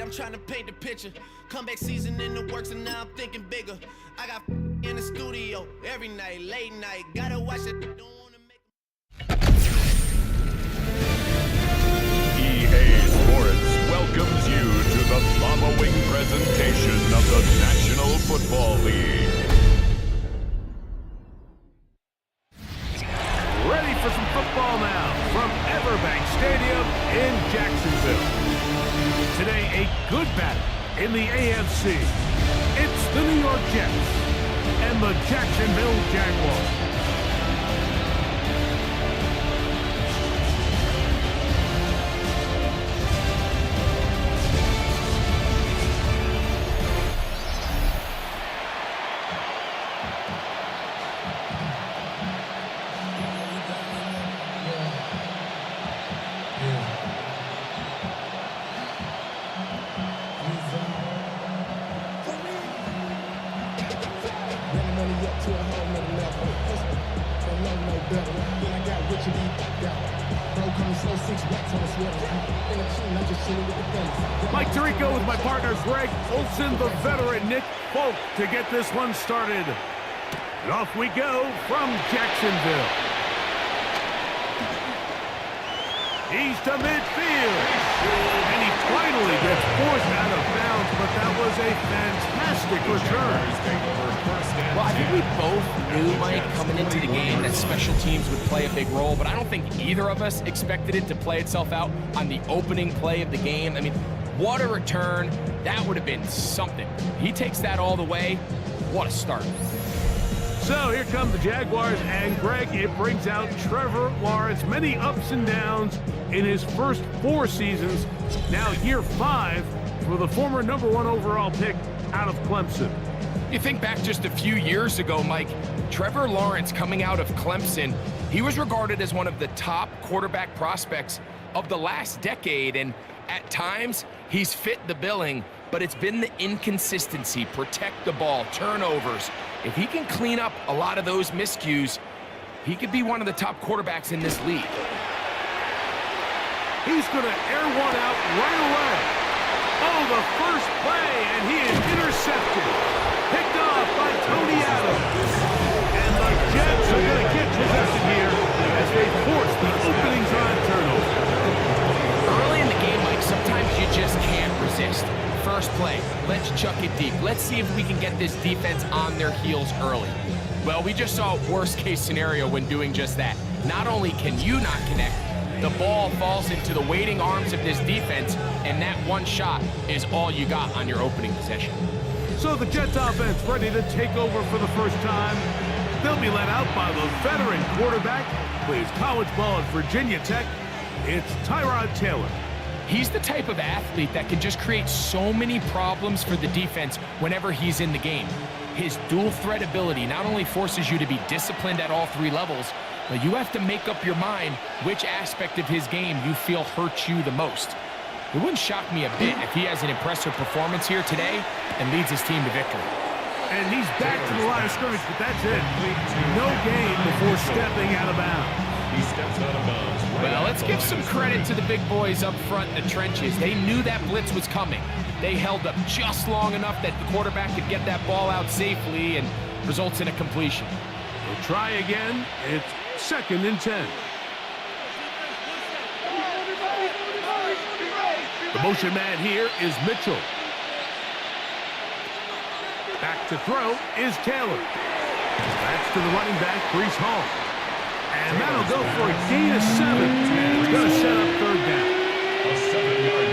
I'm trying to paint the picture. Comeback season in the works and now I'm thinking bigger. I got in the studio every night, late night. Gotta watch it. Don't wanna make EA Sports welcomes you to the following presentation of the National Football League. Ready for some football now from Everbank Stadium in Jacksonville. Today, a good battle in the AFC. It's the New York Jets and the Jacksonville Jaguars. Mike Tirico with my partner Greg Olson, the veteran Nick Folk to get this one started. And off we go from Jacksonville. He's to midfield. And he finally gets forced out of bounds, but that was a fantastic return. Well, I think we both knew, Mike, coming into the game that special teams would play a big role, but I don't think either of us expected it to play itself out on the opening play of the game. I mean, what a return. That would have been something. He takes that all the way. What a start. So here come the Jaguars, and Greg, it brings out Trevor Lawrence. Many ups and downs in his first 4 seasons. Now year 5 for the former #1 overall pick out of Clemson. You think back just a few years ago, Mike, Trevor Lawrence coming out of Clemson, he was regarded as one of the top quarterback prospects of the last decade, and at times he's fit the billing, but it's been the inconsistency, protect the ball, turnovers. If he can clean up a lot of those miscues, he could be one of the top quarterbacks in this league. He's going to air one out right away. Oh, the first play, and he is intercepted. Picked off by Tony Adams. And the Jets are going to get possession here as they force the opening drive turnover. Early in the game, Mike, sometimes you just can't resist. First play, let's chuck it deep. Let's see if we can get this defense on their heels early. Well, we just saw a worst-case scenario when doing just that. Not only can you not connect, the ball falls into the waiting arms of this defense, and that one shot is all you got on your opening possession. So the Jets offense ready to take over for the first time. They'll be led out by the veteran quarterback, plays college ball at Virginia Tech. It's Tyrod Taylor. He's the type of athlete that can just create so many problems for the defense whenever he's in the game. His dual threat ability not only forces you to be disciplined at all 3 levels, but you have to make up your mind which aspect of his game you feel hurts you the most. It wouldn't shock me a bit if he has an impressive performance here today and leads his team to victory. And he's back to the line of scrimmage, but that's it. No gain before stepping out of bounds. He steps out of bounds. Well, let's give some credit to the big boys up front in the trenches. They knew that blitz was coming. They held up just long enough that the quarterback could get that ball out safely and results in a completion. We'll try again. It's 2nd and 10. The motion man here is Mitchell. Back to throw is Taylor. That's to the running back, Breece Hall. And that'll go for a gain of 7. And it's going to set up 3rd down.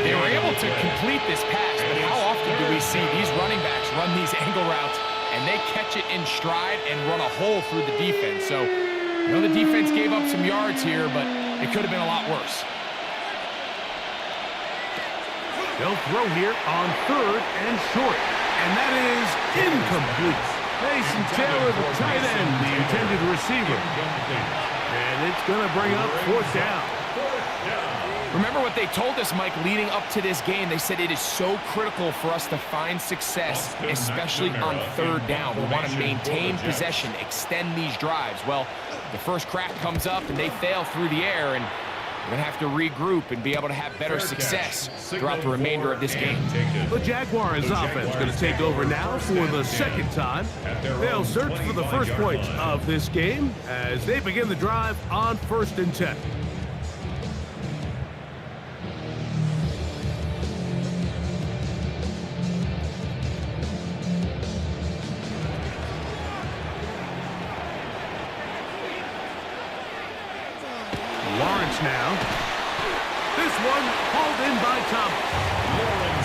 They were able to complete this pass, but how often do we see these running backs run these angle routes and they catch it in stride and run a hole through the defense? So, you know, the defense gave up some yards here, but it could have been a lot worse. They'll throw here on 3rd and short. And that is incomplete. Mason Taylor, the tight end, the intended receiver. And it's going to bring up 4th down. Remember what they told us, Mike, leading up to this game. They said it is so critical for us to find success, especially on 3rd down. We want to maintain possession, extend these drives. Well, the first crack comes up, and they fail through the air, and We're going to have to regroup and be able to have better success throughout the remainder of this game. The Jaguars offense going to take over now for the second time. They'll search for the first points of this game as they begin the drive on 1st and 10. Lawrence now. This one hauled in by Thomas.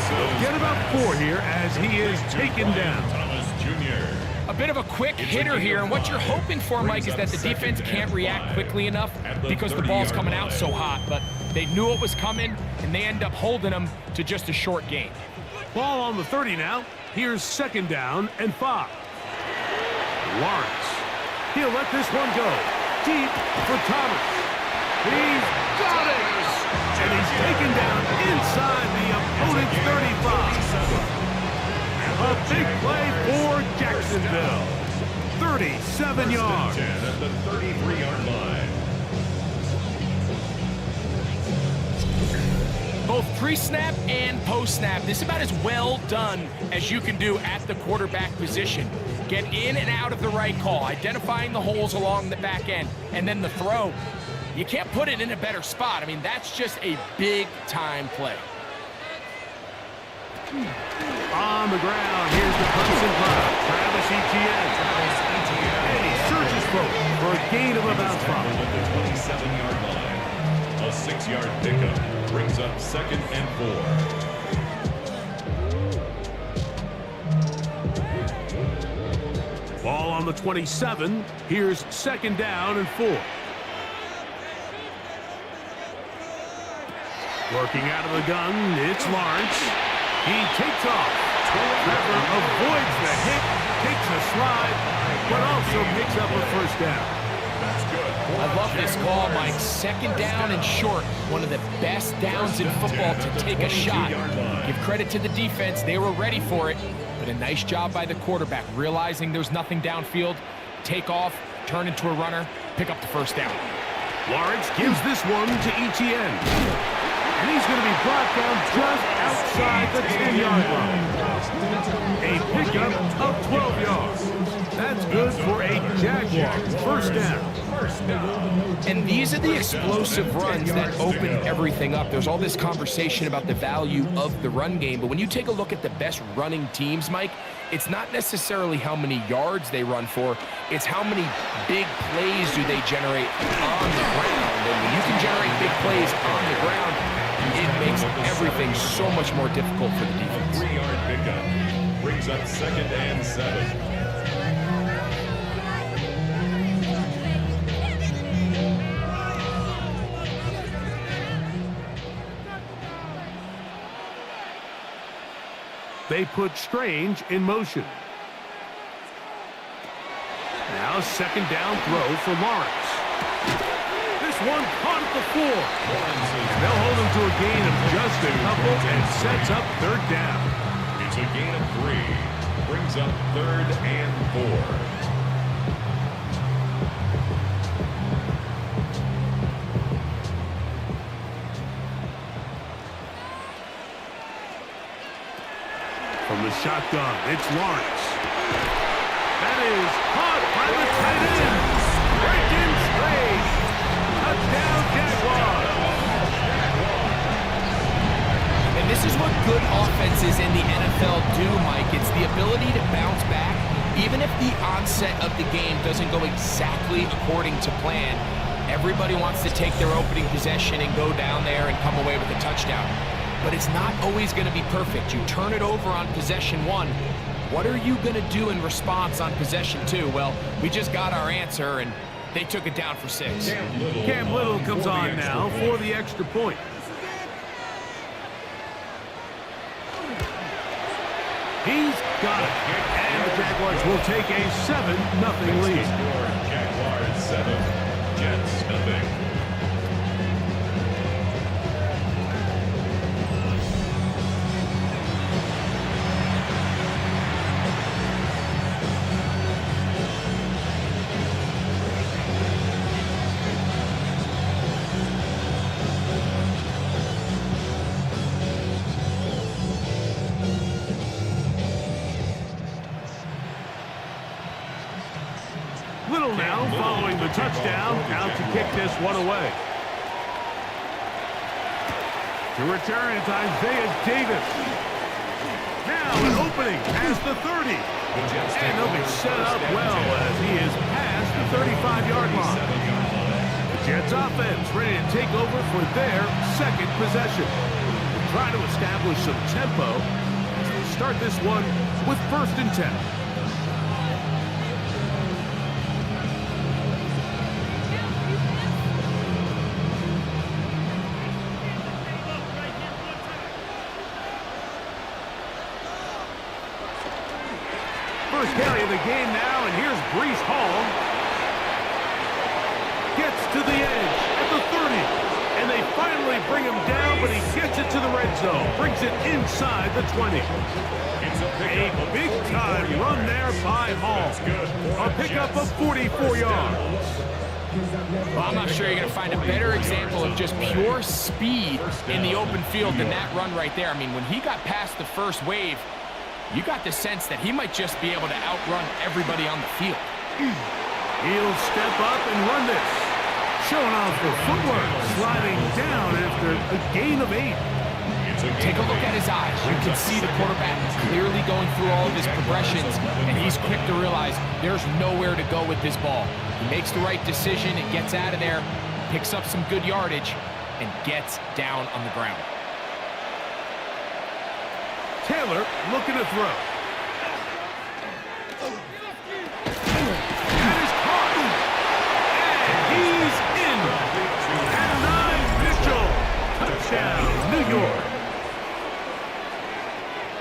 He'll get about 4 here as he is taken down. A bit of a quick hitter here, and what you're hoping for, Mike, is that the defense can't react quickly enough because the ball's coming out so hot, but they knew it was coming, and they end up holding them to just a short gain. Ball on the 30 now. Here's 2nd down and 5. Lawrence. He'll let this one go. Deep for Thomas. He's got it! And he's taken down inside the opponent's 35. A big play for Jacksonville. 37 yards. At the 33-yard line. Both pre-snap and post-snap, this is about as well done as you can do at the quarterback position. Get in and out of the right call, identifying the holes along the back end, and then the throw. You can't put it in a better spot. I mean, that's just a big-time play. On the ground, here's the Clemson crowd. Travis Etienne. And he surges forward for a gain of about 5. At the 27-yard line. A 6-yard pickup brings up 2nd and 4. Ball on the 27. Here's 2nd down and 4. Working out of the gun, it's Lawrence. He takes off. Trevor avoids the hit, takes a slide, but also picks up a 1st down. That's good. I love this call, Mike. 2nd down and short. One of the best downs in football to take a shot. Give credit to the defense. They were ready for it. But a nice job by the quarterback, realizing there's nothing downfield. Take off, turn into a runner, pick up the 1st down. Lawrence gives this one to Etienne. And he's going to be brought down just outside the 10-yard line. A pickup of 12 yards. That's good for a Jaguars 1st down. And these are the explosive runs that open everything up. There's all this conversation about the value of the run game, but when you take a look at the best running teams, Mike, it's not necessarily how many yards they run for, it's how many big plays do they generate on the ground. And when you can generate big plays on the ground, it makes everything so much more difficult for the defense. 3-yard pickup brings up 2nd and 7. They put Strange in motion. Now 2nd down throw for Lawrence. This one caught at the 4. And they'll hold him to a gain of just a couple and sets up 3rd down. It's a gain of 3. Brings up 3rd and 4. From the shotgun, it's Lawrence. That is caught by the tight end. Breaking straight. Touchdown, Jaguars. And this is what good offenses in the NFL do, Mike. It's the ability to bounce back, even if the onset of the game doesn't go exactly according to plan. Everybody wants to take their opening possession and go down there and come away with a touchdown. But it's not always going to be perfect. You turn it over on possession 1. What are you going to do in response on possession 2? Well, we just got our answer, and they took it down for 6. Cam Little comes on now for the extra point. He's got it. And the Jaguars will take a 7-0 lead. Jaguars 7, Jets nothing. now following the touchdown, out to kick this one away. To return, it's Isaiah Davis. Now an opening past the 30. And they'll be set up well as he is past the 35-yard line. The Jets offense ready to take over for their second possession. They'll try to establish some tempo as they start this one with 1st and 10. First carry of the game now, and here's Breece Hall. Gets to the edge at the 30, and they finally bring him down, but he gets it to the red zone. Brings it inside the 20. A big-time run there by Hall. A pickup of 44 yards. Well, I'm not sure you're going to find a better example of just pure speed in the open field than that run right there. I mean, when he got past the first wave, you got the sense that he might just be able to outrun everybody on the field. He'll step up and run this. Showing off the footwork, sliding down after a gain of 8. Take a look at his eyes. You can see the quarterback clearly going through all of his progressions, and he's quick to realize there's nowhere to go with this ball. He makes the right decision and gets out of there, picks up some good yardage, and gets down on the ground. Taylor looking to throw. That is caught. And he's in. Adonai Mitchell. Touchdown, New York.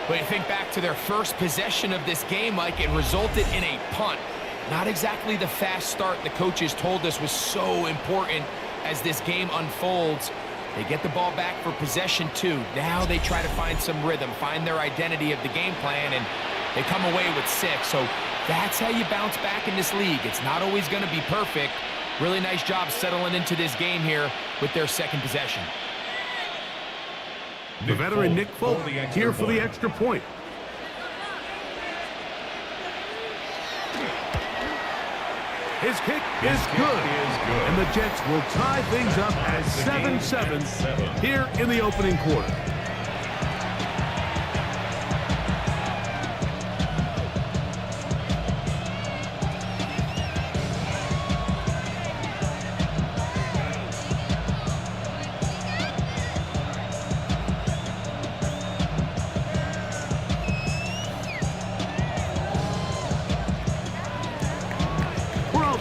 But you think back to their first possession of this game, Mike, it resulted in a punt. Not exactly the fast start the coaches told us was so important as this game unfolds. They get the ball back for possession 2. Now they try to find some rhythm, find their identity of the game plan, and they come away with 6. So that's how you bounce back in this league. It's not always going to be perfect. Really nice job settling into this game here with their second possession. The veteran Nick Folk here for the extra point. His kick is good. And the Jets will tie things up at 7-7 here in the opening quarter.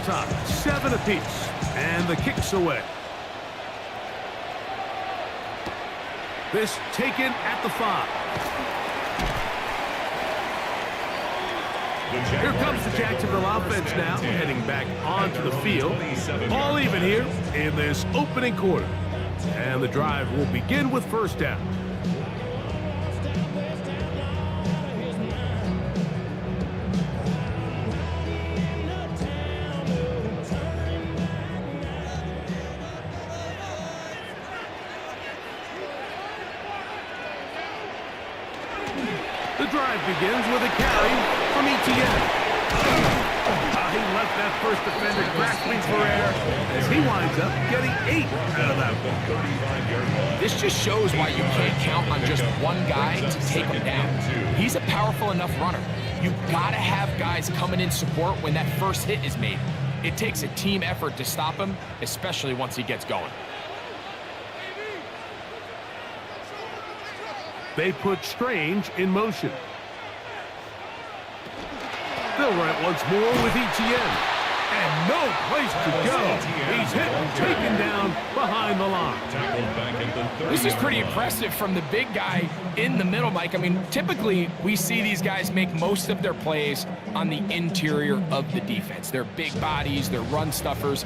Top, 7 apiece, and the kick's away. This taken at the 5. Here comes the Jacksonville offense now, heading back onto the field. All even here in this opening quarter. And the drive will begin with 1st down. The drive begins with a carry from Etienne. He left that first defender grasping for air as he winds up getting 8 out of that one. This just shows why you can't count on just one guy to take him down. He's a powerful enough runner. You've got to have guys coming in support when that first hit is made. It takes a team effort to stop him, especially once he gets going. They put Strange in motion. They'll run it once more with Etienne. And no place to go. He's hit and taken down behind the line. This is pretty impressive from the big guy in the middle, Mike. I mean, typically we see these guys make most of their plays on the interior of the defense. They're big bodies, they're run stuffers.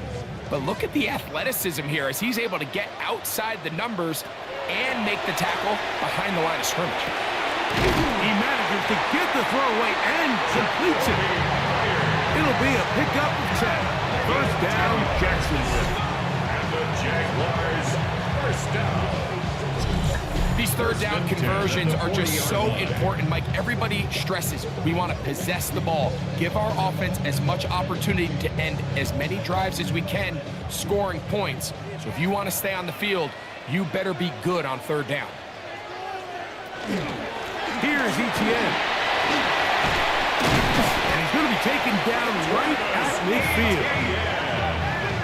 But look at the athleticism here as he's able to get outside the numbers and make the tackle behind the line of scrimmage. He manages to get the throw away and completes it. It'll be a pickup of 10. First down, Jacksonville. And the Jaguars, first down. These third down conversions are just so important, Mike. Everybody stresses we want to possess the ball, give our offense as much opportunity to end as many drives as we can, scoring points. So if you want to stay on the field, you better be good on third down. Here's Etienne. And he's going to be taken down right at midfield.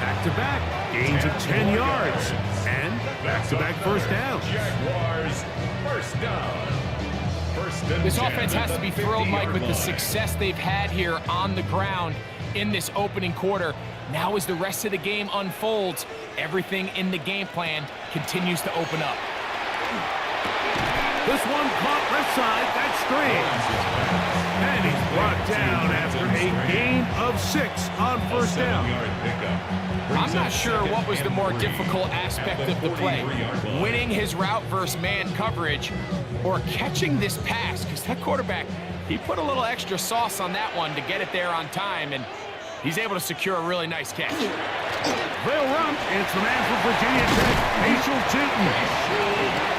Back-to-back gains of 10 yards. And back-to-back first downs. Jaguars, first down. This offense has to be thrilled, Mike, with the success they've had here on the ground in this opening quarter. Now as the rest of the game unfolds, everything in the game plan continues to open up. This one caught left side, that's strange. And he's brought down after a gain of 6 on first down. I'm not sure what was the more difficult aspect of the play, winning his route versus man coverage or catching this pass, because that quarterback, he put a little extra sauce on that one to get it there on time, and he's able to secure a really nice catch. They'll run. It's the man from Virginia Tech, Mitchell Tinton.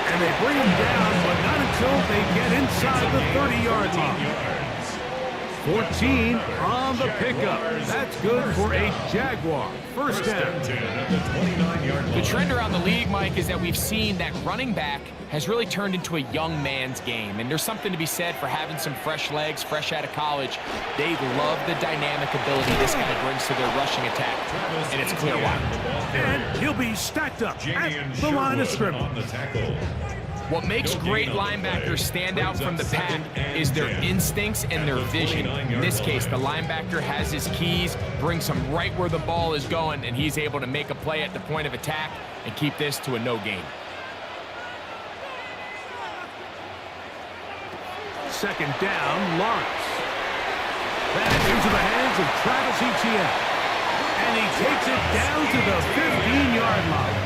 And they bring him down, but not until they get inside the 30-yard line. 14 on the pickup. That's good for a Jaguar. First down. The trend around the league, Mike, is that we've seen that running back has really turned into a young man's game. And there's something to be said for having some fresh legs, fresh out of college. They love the dynamic ability this guy brings to their rushing attack. And it's clear why. And he'll be stacked up at the line of scrimmage. What makes great linebackers stand out from the pack is their instincts and their vision. In this case, the linebacker has his keys, brings him right where the ball is going, and he's able to make a play at the point of attack and keep this to a no gain. Second down, Lawrence. That's into the hands of Travis Etienne. And he takes it down to the 15-yard line.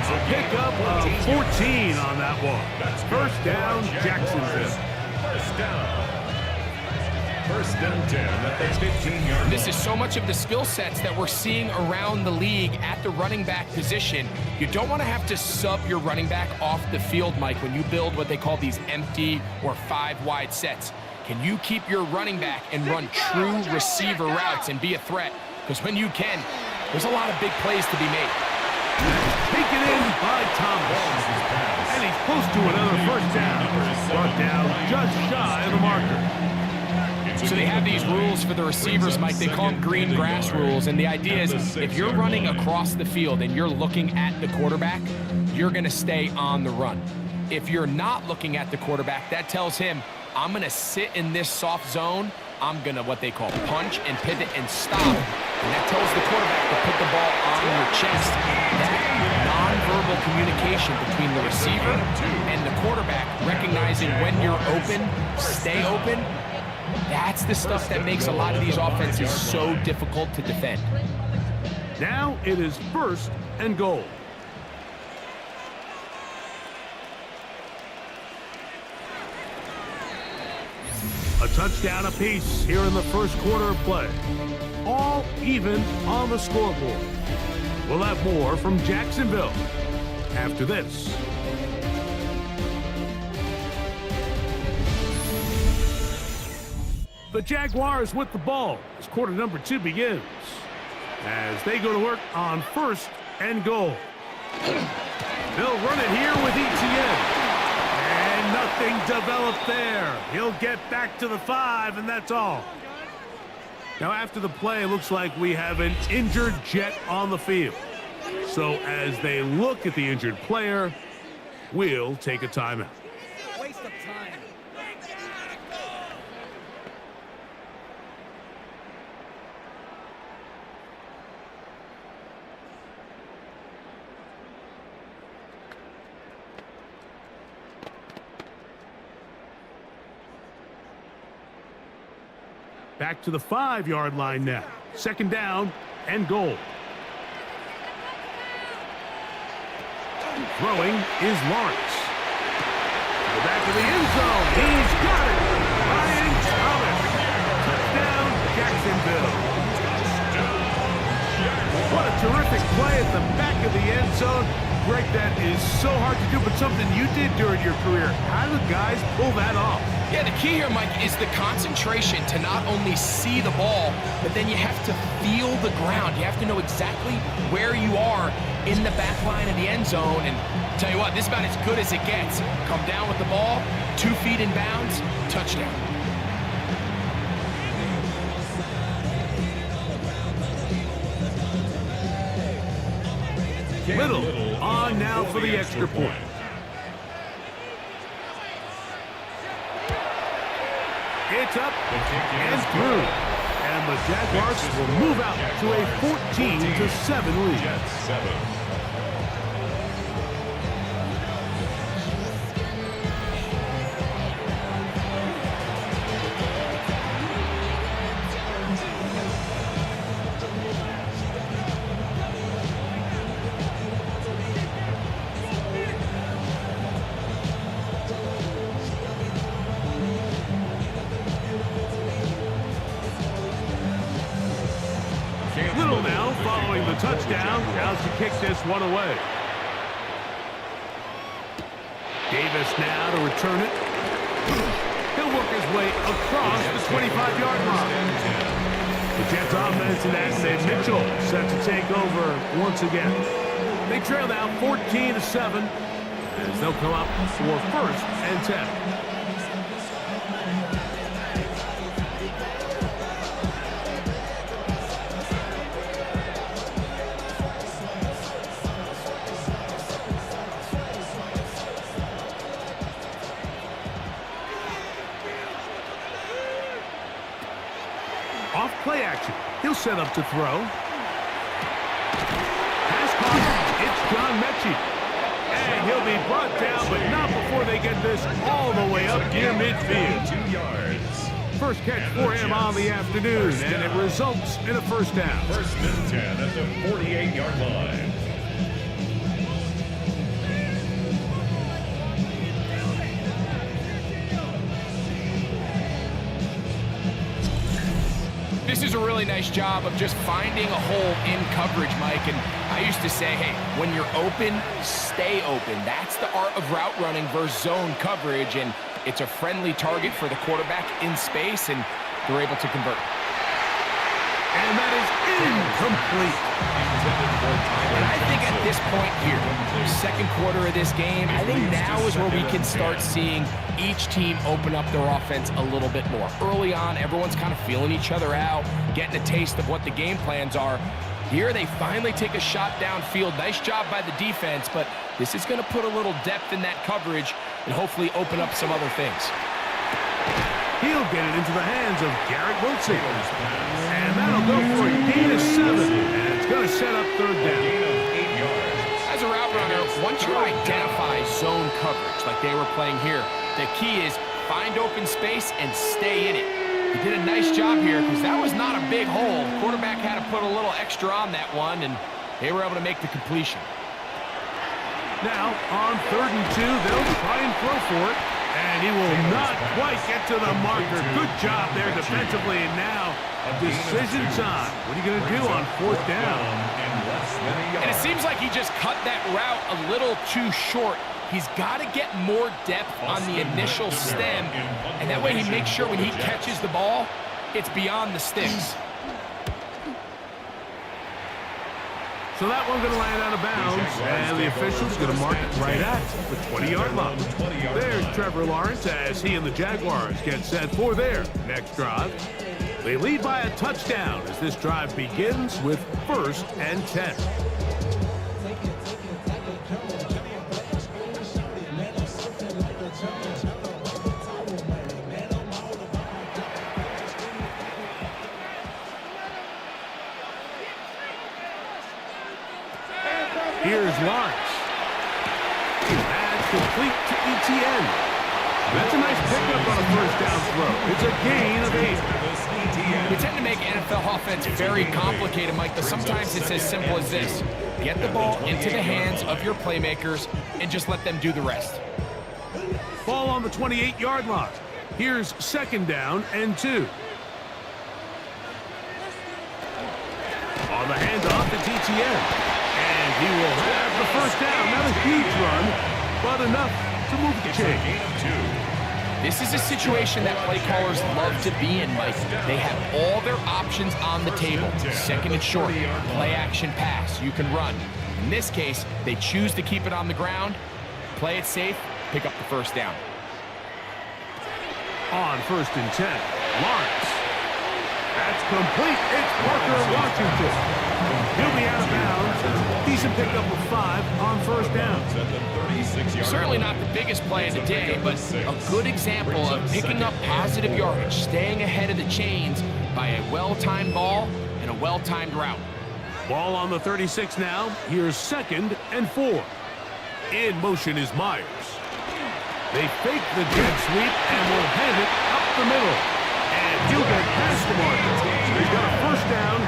A pickup of 14 on that one. First down, Jacksonville. First down 10 at the 15-yard. This is so much of the skill sets that we're seeing around the league at the running back position. You don't want to have to sub your running back off the field, Mike, when you build what they call these empty or 5-wide sets. Can you keep your running back and run true receiver routes and be a threat? Because when you can, there's a lot of big plays to be made. Taken in by Thomas. And he's close to another first down. Brought down just shy of the marker. So they have these rules for the receivers, Mike. They call them green grass rules. And the idea is if you're running across the field and you're looking at the quarterback, you're going to stay on the run. If you're not looking at the quarterback, that tells him, I'm going to sit in this soft zone. I'm going to what they call punch and pivot and stop. And that tells the quarterback to put the ball on your chest. That nonverbal communication between the receiver and the quarterback, recognizing when you're open, stay open, that's the stuff that makes a lot of these offenses so difficult to defend. Now it is first and goal. A touchdown apiece here in the first quarter of play. All even on the scoreboard. We'll have more from Jacksonville after this. The Jaguars with the ball as quarter number 2 begins. As they go to work on first and goal. They'll run it here with Etienne. And nothing developed there. He'll get back to the 5, and that's all. Now, after the play, it looks like we have an injured Jet on the field. So as they look at the injured player, we'll take a timeout. Waste of time. Back to the 5-yard line now. Second down and goal. Throwing is Lawrence. To the back of the end zone. He's got it. Ryan Thomas. Touchdown, Jacksonville. What a terrific play at the back of the end zone. Greg, that is so hard to do, but something you did during your career. How do guys pull that off? Yeah, the key here, Mike, is the concentration to not only see the ball, but then you have to feel the ground. You have to know exactly where you are in the back line of the end zone. And tell you what, this is about as good as it gets. Come down with the ball, 2 feet in bounds, touchdown. Little on now for the extra point. It's up and through. And the Jaguars will move out to a 14-7 lead. Little now following the touchdown. How's to kick this one away? Davis now to return it. He'll work his way across the 25-yard line. The Jets offense in action. Mitchell set to take over once again. They trail now 14-7 as they'll come up for 1st and 10. Off play action. He'll set up to throw. Pass caught. It's John Mechie. And he'll be brought down, but not before they get this all the way up near midfield. 2 yards. First catch for him on the afternoon, and it results in a first down. 1st and 10 at the 48-yard line. This is a really nice job of just finding a hole in coverage, Mike. And I used to say, hey, when you're open, stay open. That's the art of route running versus zone coverage. And it's a friendly target for the quarterback in space, and they're able to convert. And that is incomplete. And I think at this point here, 2nd quarter of this game, I think now is where we can start seeing each team open up their offense a little bit more. Early on, everyone's kind of feeling each other out, getting a taste of what the game plans are. Here, they finally take a shot downfield. Nice job by the defense, but this is going to put a little depth in that coverage and hopefully open up some other things. He'll get it into the hands of Garrett Wilson. And that'll go for a gain of 7. And it's going to set up 3rd down. As a route runner, once you identify zone coverage like they were playing here, the key is find open space and stay in it. He did a nice job here because that was not a big hole. The quarterback had to put a little extra on that one, and they were able to make the completion. Now, on 3rd and 2, they'll try and throw for it. And he will not quite get to the marker. Good job there defensively. And now, decision time. What are you going to do on 4th down? And it seems like he just cut that route a little too short. He's got to get more depth on the initial stem. And that way he makes sure when he catches the ball, it's beyond the sticks. So that one's going to land out of bounds, and the official's going to mark it right at the 20-yard line. There's Trevor Lawrence as he and the Jaguars get set for their next drive. They lead by a touchdown as this drive begins with 1st and 10. Here's Lawrence. That's complete to ETN. That's a nice pickup on a 1st down throw. It's a gain of 8. We tend to make NFL offense very complicated, Mike, but sometimes it's as simple as this. Get the ball into the hands of your playmakers and just let them do the rest. Ball on the 28-yard line. Here's 2nd down and 2. On the handoff, it's ETN. And He will have the first down. Not a huge run, but enough to move the chain. This is a situation that play callers love to be in, Mike. They have all their options on the table. Second and short, play action pass, you can run. In this case, they choose to keep it on the ground, play it safe, pick up the first down. On 1st and 10, Lawrence. That's complete. It's Parker Washington. He'll be out of bounds. Decent pickup of 5 on 1st down. Certainly not the biggest play of the day, but a good example of picking up positive yardage, staying ahead of the chains by a well-timed ball and a well-timed route. Ball on the 36 now. Here's 2nd and 4. In motion is Myers. They fake the jet sweep and will hand it up the middle. And he'll get past the marker. He's got a first down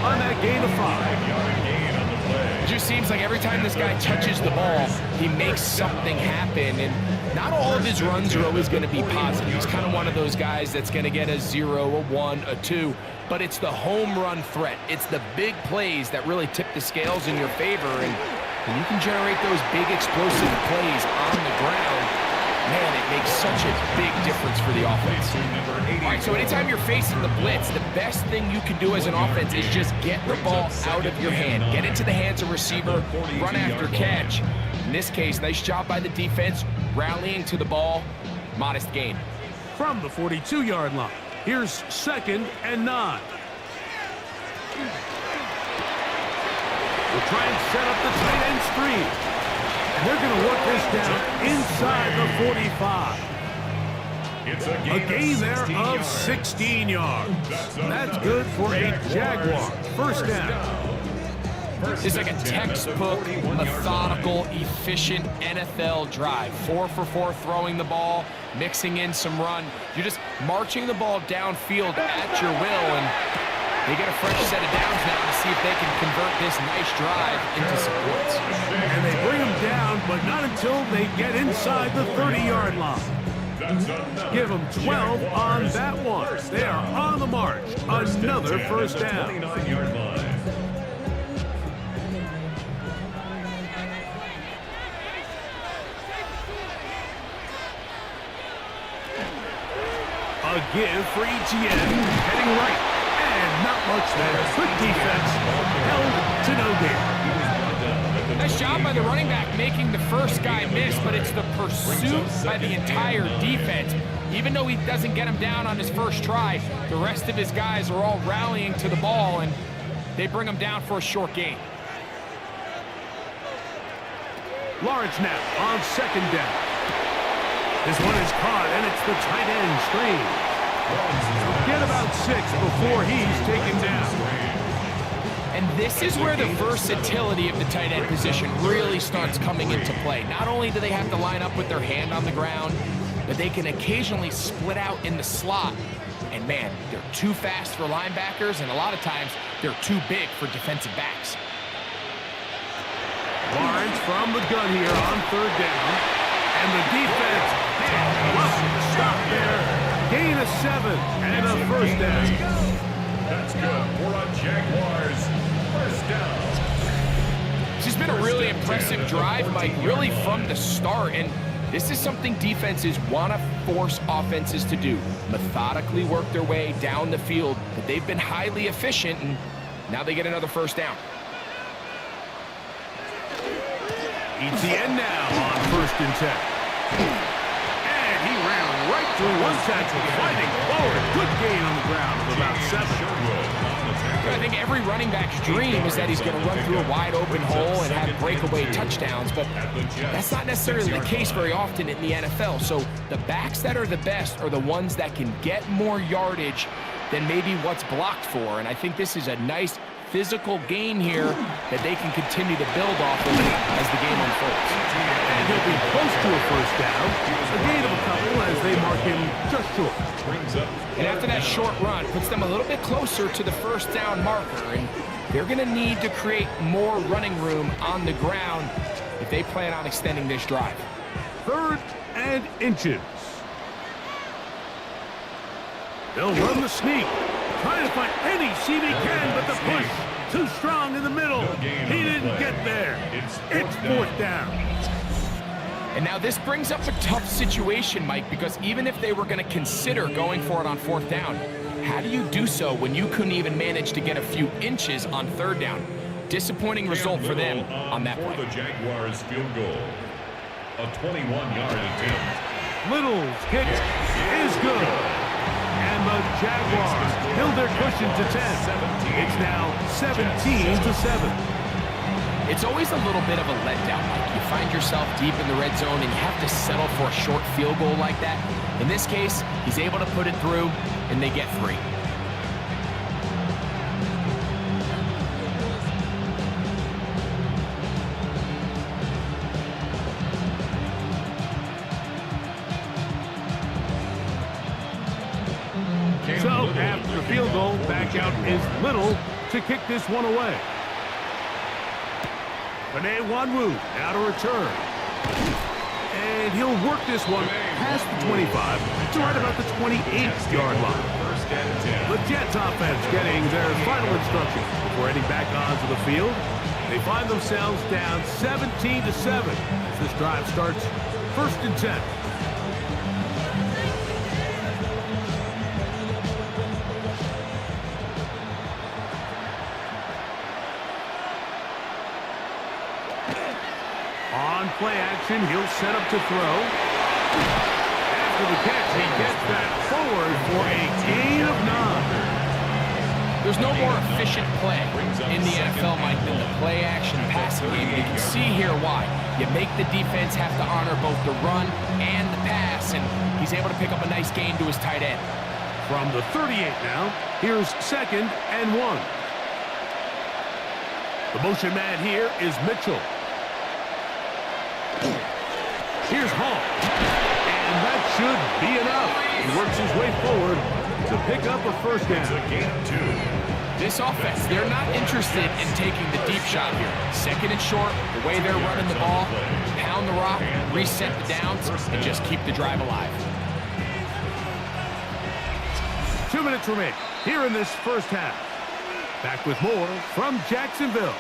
on that gain of 5. It just seems like every time this guy touches the ball, he makes something happen. And not all of his runs are always going to be positive. He's kind of one of those guys that's going to get a 0, a 1, a 2. But it's the home run threat. It's the big plays that really tip the scales in your favor. And when you can generate those big explosive plays on the ground, man, it makes such a big difference for the offense. All right, so anytime you're facing the blitz, the best thing you can do as an offense is just get the ball out of your hand. Get into the hands of receiver, run after catch. In this case, nice job by the defense, rallying to the ball, modest gain. From the 42-yard line, here's 2nd and 9. We'll try and set up the tight end screen. And they're going to work this down inside the 45. A gain there of 16 yards. That's good for a Jaguar. First down. It's like a textbook, methodical, efficient NFL drive. 4 for 4 throwing the ball, mixing in some run. You're just marching the ball downfield at your will, and they get a fresh set of downs now to see if they can convert this nice drive into some points. And they bring them down, but not until they get inside the 30-yard line. Give them 12 on that one. They are on the march. Another first down. A give for Etienne. Heading right. And not much there. Good defense. Held to no gain. Nice job by the running back making the first guy miss, but it's the pursuit by the entire defense. Even though he doesn't get him down on his first try, the rest of his guys are all rallying to the ball, and they bring him down for a short gain. Lawrence now on 2nd down. This one is caught, and it's the tight end screen. Get about 6 before he's taken down. And this is where the versatility of the tight end position really starts coming into play. Not only do they have to line up with their hand on the ground, but they can occasionally split out in the slot. And man, they're too fast for linebackers, and a lot of times they're too big for defensive backs. Lawrence from the gun here on 3rd down. And the defense can't stop there. Gain of 7 and a first down. That's good for a Jaguars first down. This has been a really impressive drive, Mike, really from the start. And this is something defenses want to force offenses to do. Methodically work their way down the field. But they've been highly efficient, and now they get another first down. Etienne now on 1st and 10. And he ran right through one tackle, fighting forward. Good gain on the ground of about 7. I think every running back's dream is that he's going to run through a wide open hole and have breakaway touchdowns, but that's not necessarily the case very often in the NFL. So the backs that are the best are the ones that can get more yardage than maybe what's blocked for. And I think this is a nice physical gain here that they can continue to build off of as the game unfolds. And he'll be close to a first down. A gain of a couple as they mark him just short. And after that short run, puts them a little bit closer to the first down marker. And they're going to need to create more running room on the ground if they plan on extending this drive. 3rd and inches. They'll run the sneak. Trying to find any seam he can, but the push too strong in the middle. He didn't didn't get there. It's fourth down. And now this brings up a tough situation, Mike, because even if they were going to consider going for it on fourth down, how do you do so when you couldn't even manage to get a few inches on third down? Disappointing result for them on that play. For the Jaguars field goal, a 21-yard attempt. Little's kick is good. And the Jaguars build their cushion to 10. It's now 17-7. It's always a little bit of a letdown, Mike. You find yourself deep in the red zone and you have to settle for a short field goal like that. In this case, he's able to put it through, and they get 3. So, after the field goal, back out is Little to kick this one away. Benet Wanwu now to return. And he'll work this one past the 25 to right about the 28-yard line. The Jets offense getting their final instructions before heading back onto the field. They find themselves down 17-7 as this drive starts 1st and 10. On play action, he'll set up to throw. After the catch, he gets that forward for a gain of 9. There's no more efficient play in the NFL, Mike, than the play action passing game. You can see here why. You make the defense have to honor both the run and the pass, and he's able to pick up a nice gain to his tight end. From the 38 now, here's 2nd and 1. The motion man here is Mitchell. Here's Hall. And that should be enough. He works his way forward to pick up a first down. This offense, they're not interested in taking the deep shot here. 2nd and short, the way they're running the ball, pound the rock, reset the downs, and just keep the drive alive. 2 minutes remaining here in this first half. Back with more from Jacksonville.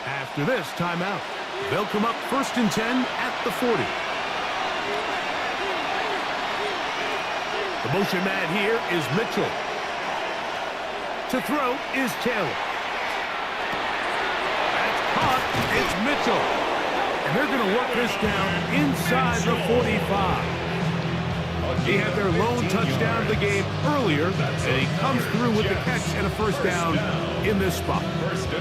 After this timeout, they'll come up 1st and 10 at the 40. The motion man here is Mitchell. To throw is Taylor. That's caught. It's Mitchell. And they're going to work this down inside the 45. He had their lone touchdown of the game earlier, and he comes through with the catch and a first down in this spot.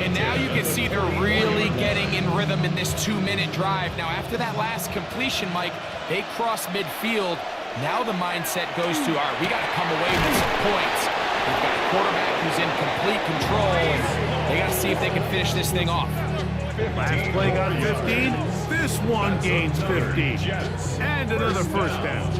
And now you can see they're really getting in rhythm in this 2-minute drive. Now, after that last completion, Mike, they cross midfield. Now the mindset goes to, all right, we got to come away with some points. They've got a quarterback who's in complete control, and they got to see if they can finish this thing off. Last play got 15. This one gains 15. And another first down.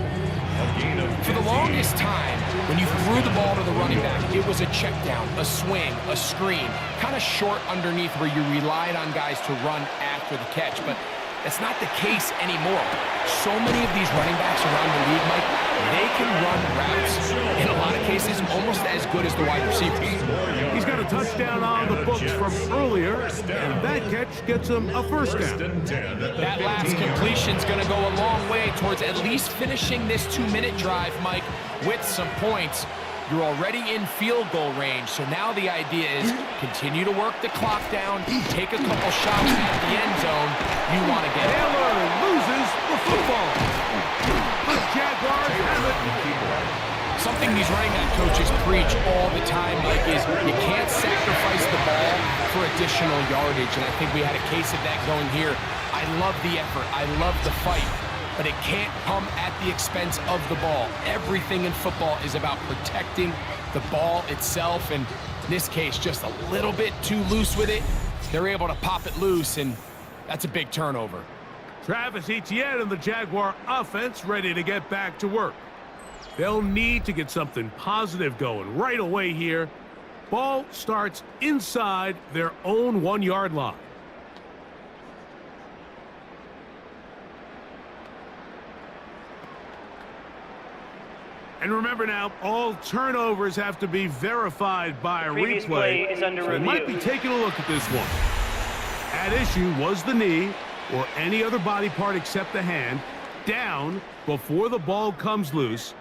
For the longest time, when you threw the ball to the running back, it was a check down, a swing, a screen, kind of short underneath where you relied on guys to run after the catch. But that's not the case anymore. So many of these running backs around the league, Mike, they can run routes, in a lot of cases, almost as good as the wide receivers. He's got a touchdown on the books from earlier, and that catch gets him a first down. That last completion's going to go a long way towards at least finishing this 2-minute drive, Mike, with some points. You're already in field goal range, so now the idea is continue to work the clock down, take a couple shots at the end zone. You want to get it. Taylor loses the football. The Jaguars have it. Something these running back coaches preach all the time, Mike, is you can't sacrifice the ball for additional yardage, and I think we had a case of that going here. I love the effort. I love the fight. But it can't come at the expense of the ball. Everything in football is about protecting the ball itself, and in this case, just a little bit too loose with it. They're able to pop it loose, and that's a big turnover. Travis Etienne and the Jaguar offense ready to get back to work. They'll need to get something positive going right away here. Ball starts inside their own 1-yard line. And remember now, all turnovers have to be verified by a replay. Play is under so they review. might be taking a look at this one. At issue was the knee or any other body part except the hand down before the ball comes loose.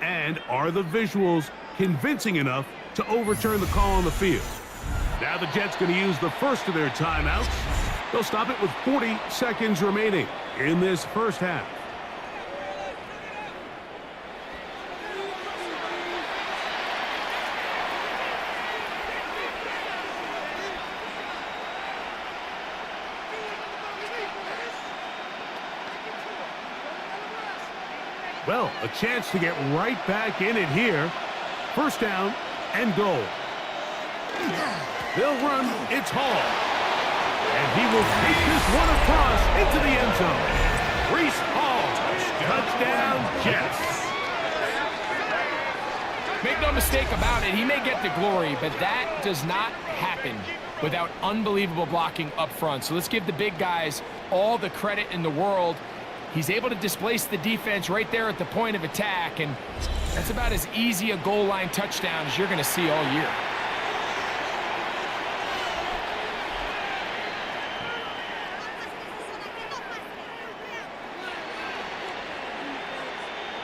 And are the visuals convincing enough to overturn the call on the field? Now the Jets going to use the first of their timeouts. They'll stop it with 40 seconds remaining in this first half. Well, a chance to get right back in it here. First down and goal. They'll run. It's Hall. And he will take this one across into the end zone. Breece Hall. Touchdown, Jets. Make no mistake about it, he may get the glory, but that does not happen without unbelievable blocking up front. So let's give the big guys all the credit in the world. He's able to displace the defense right there at the point of attack, and that's about as easy a goal line touchdown as you're going to see all year.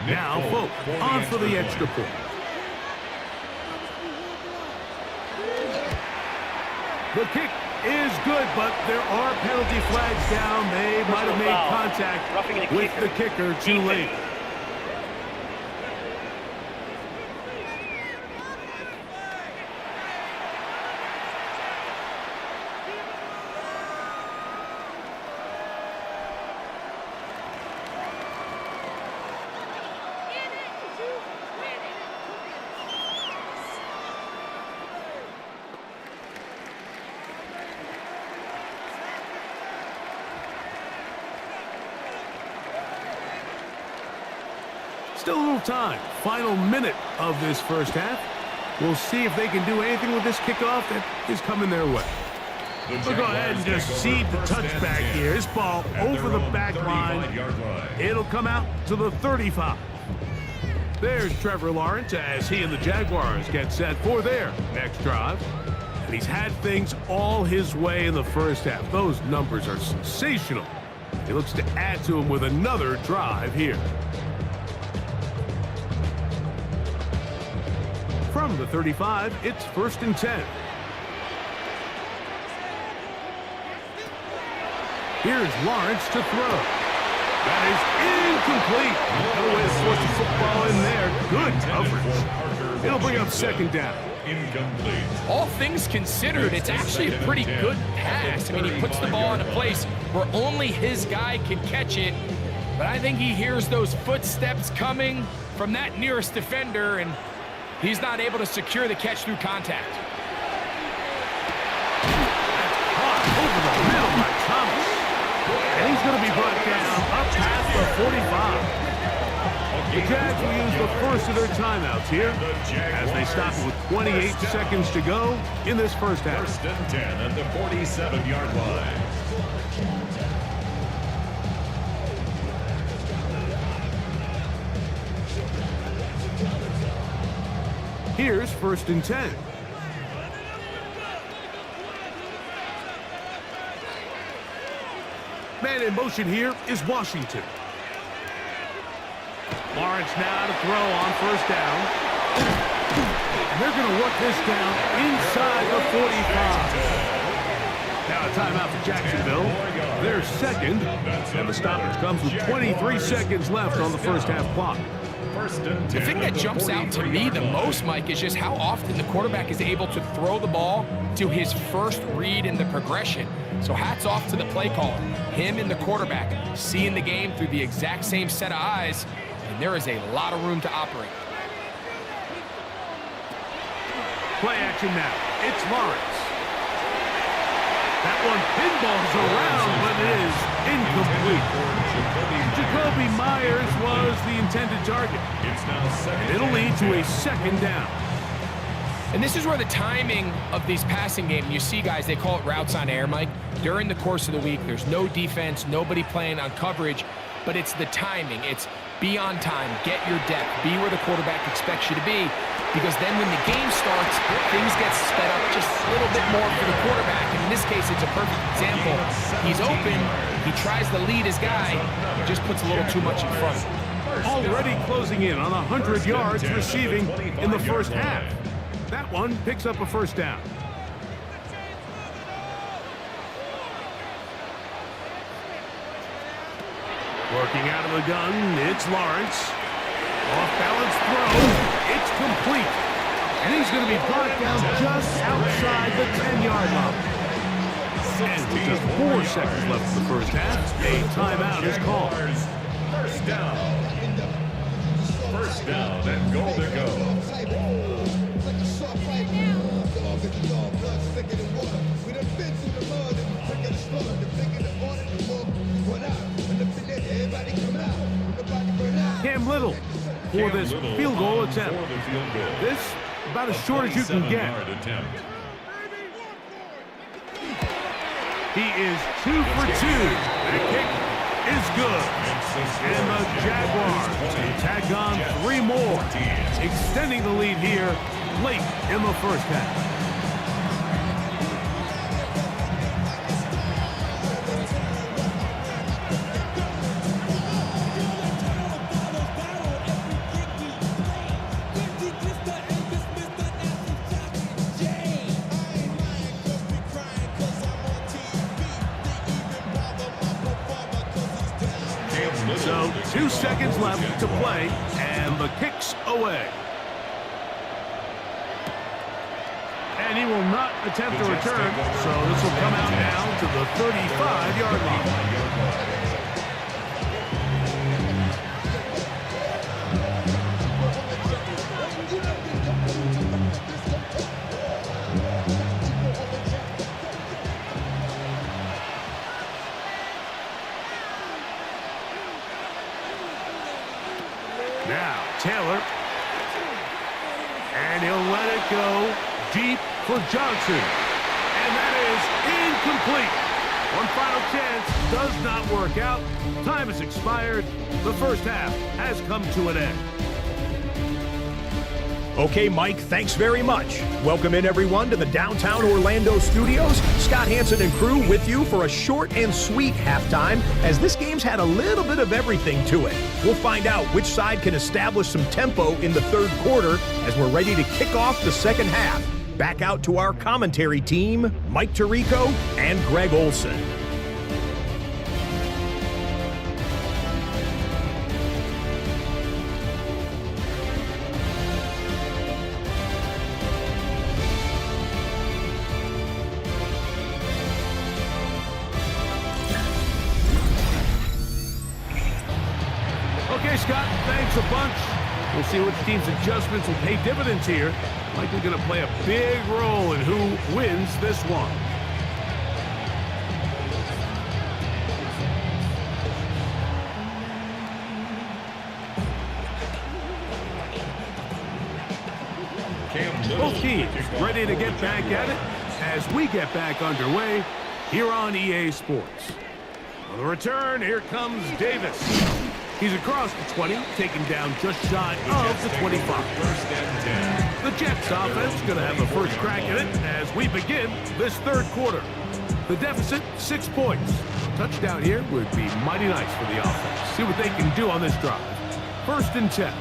Now, Folk on for the extra point. The kick is good, but there are penalty flags down. They might have made contact with the kicker too late. Still a little time. Final minute of this first half. We'll see if they can do anything with this kickoff that is coming their way. We'll go ahead and just seed the touchback here. This ball over the back line. It'll come out to the 35. There's Trevor Lawrence as he and the Jaguars get set for their next drive. And he's had things all his way in the first half. Those numbers are sensational. He looks to add to them with another drive here. From the 35, it's 1st and 10. Here's Lawrence to throw. That is incomplete. No way to force the football in there. Good coverage. It'll bring up 2nd down. Incomplete. All things considered, it's actually a pretty good pass. I mean, he puts the ball in a place where only his guy can catch it. But I think he hears those footsteps coming from that nearest defender, and he's not able to secure the catch through contact. Caught over the middle by Thomas. And he's going to be brought down up past the 45. The Jags will use the first of their timeouts here as they stop it with 28 seconds to go in this first half. 1st and 10 at the 47-yard line. Here's 1st and 10. Man in motion here is Washington. Lawrence now to throw on 1st down. And they're going to work this down inside the 45. Now a timeout for Jacksonville. Their 2nd. And the stoppage comes with 23 seconds left on the first half clock. The thing that jumps out to me the most, Mike, is just how often the quarterback is able to throw the ball to his first read in the progression. So hats off to the play caller. Him and the quarterback seeing the game through the exact same set of eyes, and there is a lot of room to operate. Play action now. It's Lawrence. That one pinballs around, but it is incomplete. Jacoby Myers was the intended target. It'll lead to a 2nd down. And this is where the timing of these passing games, you see guys, they call it routes on air, Mike. During the course of the week, there's no defense, nobody playing on coverage, but it's the timing. It's be on time, get your depth, be where the quarterback expects you to be. because then when the game starts, things get sped up just a little bit more for the quarterback. And in this case, it's a perfect example. He's open, he tries to lead his guy, just puts a little too much in front. Already closing in on 100 yards receiving in the first half. That one picks up a first down. Working out of the gun, it's Lawrence. Off-balance throw, it's complete. And he's going to be brought down just outside the 10-yard line. And with just 4 seconds left in the first half, a timeout is called. First down. First down and goal to go. Cam Little for this field goal attempt. This about as short as you can get. He is 2 for 2. That kick is good. And the Jaguars tack on 3 more, extending the lead here late in the first half. So 2 seconds left to play, and the kick's away. And he will not attempt to return, so this will come out now to the 35-yard line. Now, Taylor. And he'll let it go deep for Johnson. And that is incomplete. One final chance does not work out. Time has expired. The first half has come to an end. Okay, Mike, thanks very much. Welcome in, everyone, to the downtown Orlando studios. Scott Hansen and crew with you for a short and sweet halftime, as this game's had a little bit of everything to it. We'll find out which side can establish some tempo in the third quarter as we're ready to kick off the second half. Back out to our commentary team, Mike Tirico and Greg Olson. Okay, Scott, thanks a bunch. We'll see which team's adjustments will pay dividends here. Likely going to play a big role in who wins this one. Both teams ready to get back at it as we get back underway here on EA Sports. On the return, here comes Davis. He's across the 20, taken down just shy of the 25. The Jets offense going to have the first crack at it as we begin this third quarter. The deficit, 6 points. A touchdown here would be mighty nice for the offense. See what they can do on this drive. 1st and 10.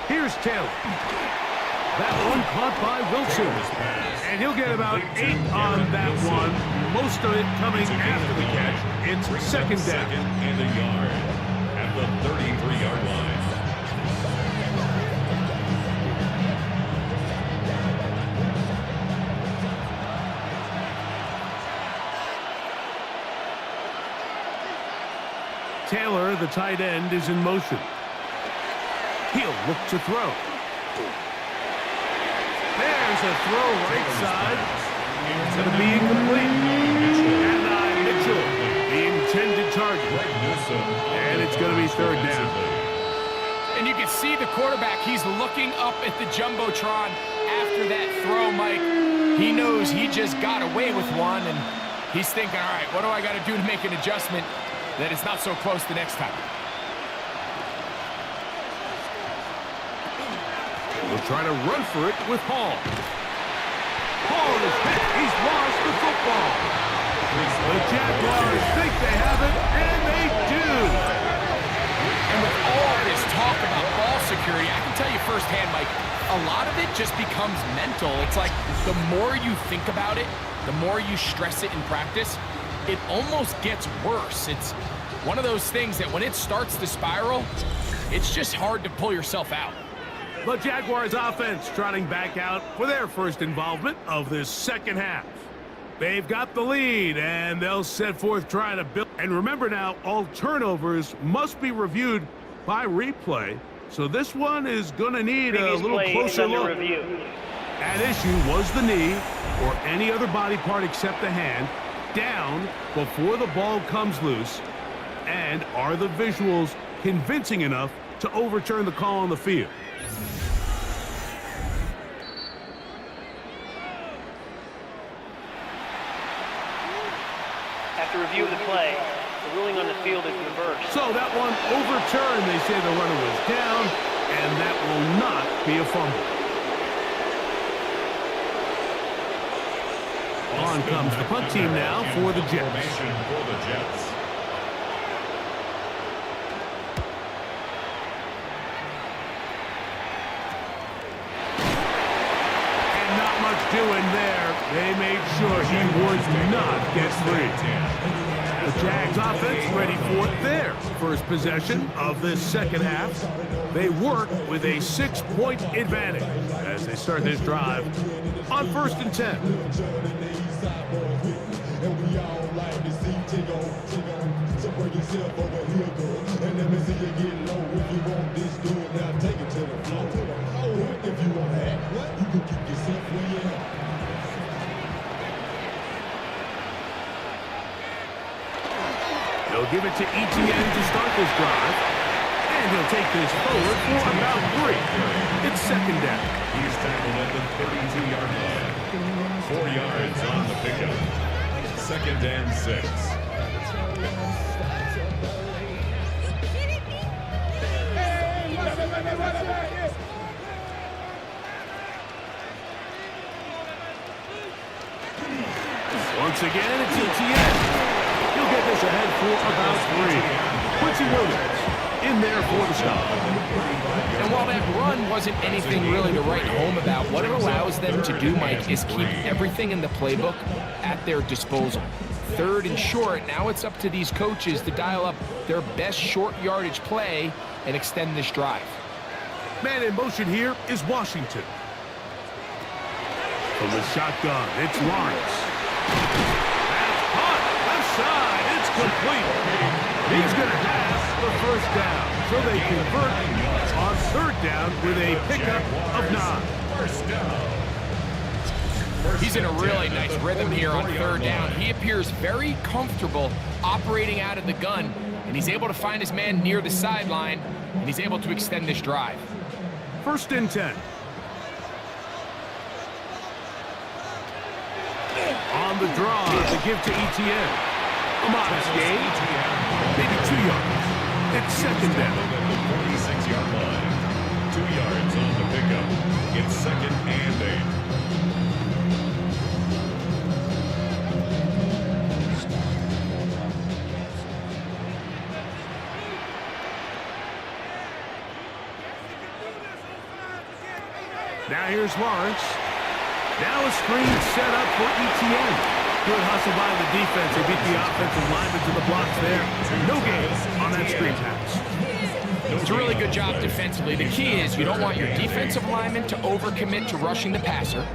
Here's Taylor. That one caught by Wilson. And he'll get about 8 on that one. Most of it coming after the catch. It's 2nd down. And a yard at the 33-yard line. Taylor, the tight end, is in motion. He'll look to throw. There's a throw right side. It's going to be incomplete. And Mitchell, the intended target. And it's going to be 3rd down. can see the quarterback. He's looking up at the Jumbotron after that throw, Mike. He knows he just got away with one, and he's thinking, all right, what do I got to do to make an adjustment that it's not so close the next time? We'll try to run for it with Hall. Hall is hit. He's lost the football. The Jaguars think they have it, and they do. And with all this talk about ball security, I can tell you firsthand, Mike, a lot of it just becomes mental. It's like the more you think about it, the more you stress it in practice, it almost gets worse. It's one of those things that when it starts to spiral, it's just hard to pull yourself out. The Jaguars offense trotting back out for their first involvement of this second half. They've got the lead, and they'll set forth trying to build. And remember now, all turnovers must be reviewed by replay. So this one is going to need a little closer look. At issue was the knee, or any other body part except the hand, down before the ball comes loose. And are the visuals convincing enough to overturn the call on the field? After review of the play, the ruling on the field is reversed. So that one overturned. They say the runner was down, and that will not be a fumble. On comes the punt team now for the Jets. And not much doing there. They made sure he would not get free. The Jags offense ready for their first possession of this second half. They work with a 6-point advantage as they start this drive on 1st and 10. They'll give it to ETN to start this drive. And he'll take this forward for about 3. It's second down. He's tackled at the 32-yard line. 4 yards on the pickup. 2nd and 6. Once again, it's ETN. He'll get this ahead for about 3. Quincy Williams in there for the stop. And while that run wasn't anything really to write home about, what it allows them to do, Mike, is keep everything in the playbook at their disposal. 3rd and short, now it's up to these coaches to dial up their best short yardage play and extend this drive. Man in motion here is Washington. From the shotgun, it's Lawrence. That's caught. Left side. It's complete. He's going to have the first down. So they convert on 3rd down with a pickup of 9. First down. He's in a really nice rhythm here on 3rd down. He appears very comfortable operating out of the gun, and he's able to find his man near the sideline, and he's able to extend this drive. 1st and 10. On the draw to give to ETN. A modest gain. Maybe 2 yards. It's 2nd down. 46-yard line. 2 yards on the pickup. It's 2nd and 8. Now here's Lawrence. Now a screen set up for ETN. Good hustle by the defense. They beat the offensive lineman to the blocks there. No gain on that screen pass. It's a really good job defensively. The key is you don't want your defensive linemen to overcommit to rushing the passer,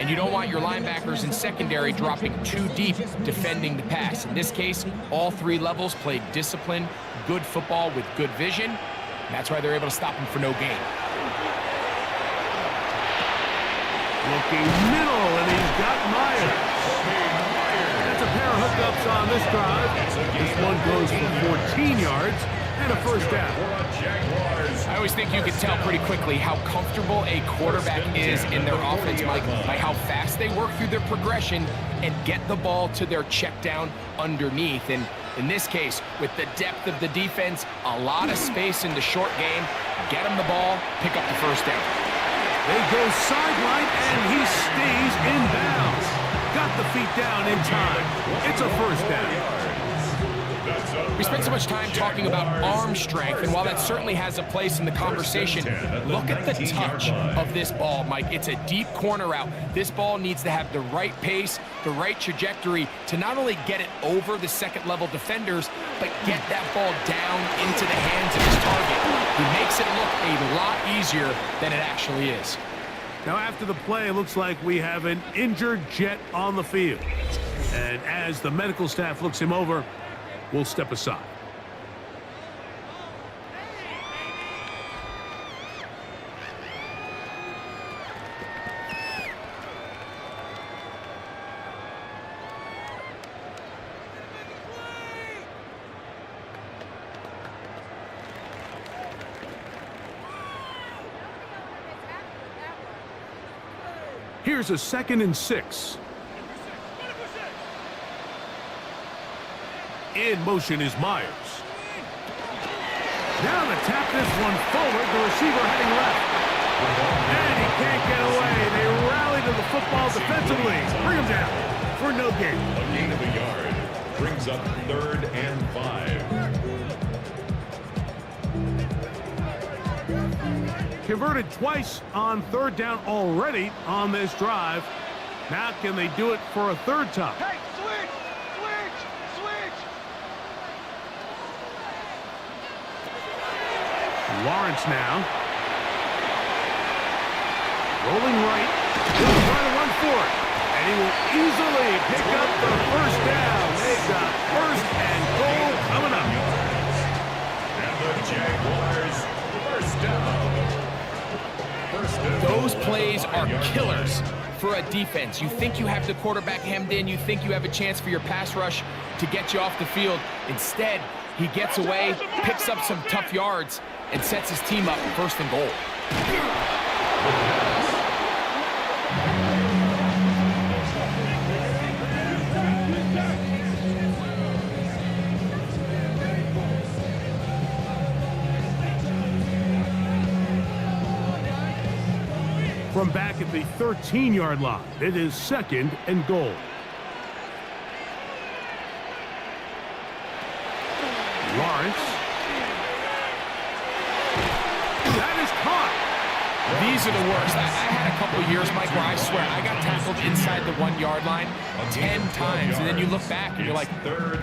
and you don't want your linebackers in secondary dropping too deep defending the pass. In this case, all 3 levels played disciplined, good football with good vision. And that's why they're able to stop him for no gain. Looking middle, and he's got Myers. That's a pair of hookups on this drive. This one goes for 14 yards. and a first down. I always think you can tell pretty quickly how comfortable a quarterback is in their offense, Mike, by how fast they work through their progression and get the ball to their check down underneath. And in this case, with the depth of the defense, a lot of space in the short game, get him the ball, pick up the first down. They go sideline, and he stays in bounds. Got the feet down in time. It's a first down. We spent so much time talking about arm strength, and while that certainly has a place in the conversation, look at the touch of this ball, Mike. It's a deep corner route. This ball needs to have the right pace, the right trajectory to not only get it over the second-level defenders, but get that ball down into the hands of his target. He makes it look a lot easier than it actually is. Now, after the play, it looks like we have an injured Jet on the field. And as the medical staff looks him over, we'll step aside. Here's a 2nd and 6. In motion is Myers. Now to tap this one forward, the receiver heading left. And he can't get away. They rally to the football defensively. Bring him down for no gain. A gain of a yard brings up 3rd and 5. Converted twice on 3rd down already on this drive. Now can they do it for a 3rd time? Hey, switch! Lawrence now. Rolling right. He'll try to run for it. And he will easily pick up the first down. They've got 1st and goal coming up. And the Jaguars, first down. Those plays are killers for a defense. You think you have the quarterback hemmed in. You think you have a chance for your pass rush to get you off the field. Instead, he gets away, picks up some tough yards, and sets his team up 1st and goal. From back at the 13-yard line, it is 2nd and goal. Lawrence. That is caught. These are the worst. I had a couple years, Mike, where I swear I got tackled inside the 1-yard line 10 times, and then you look back and you're like,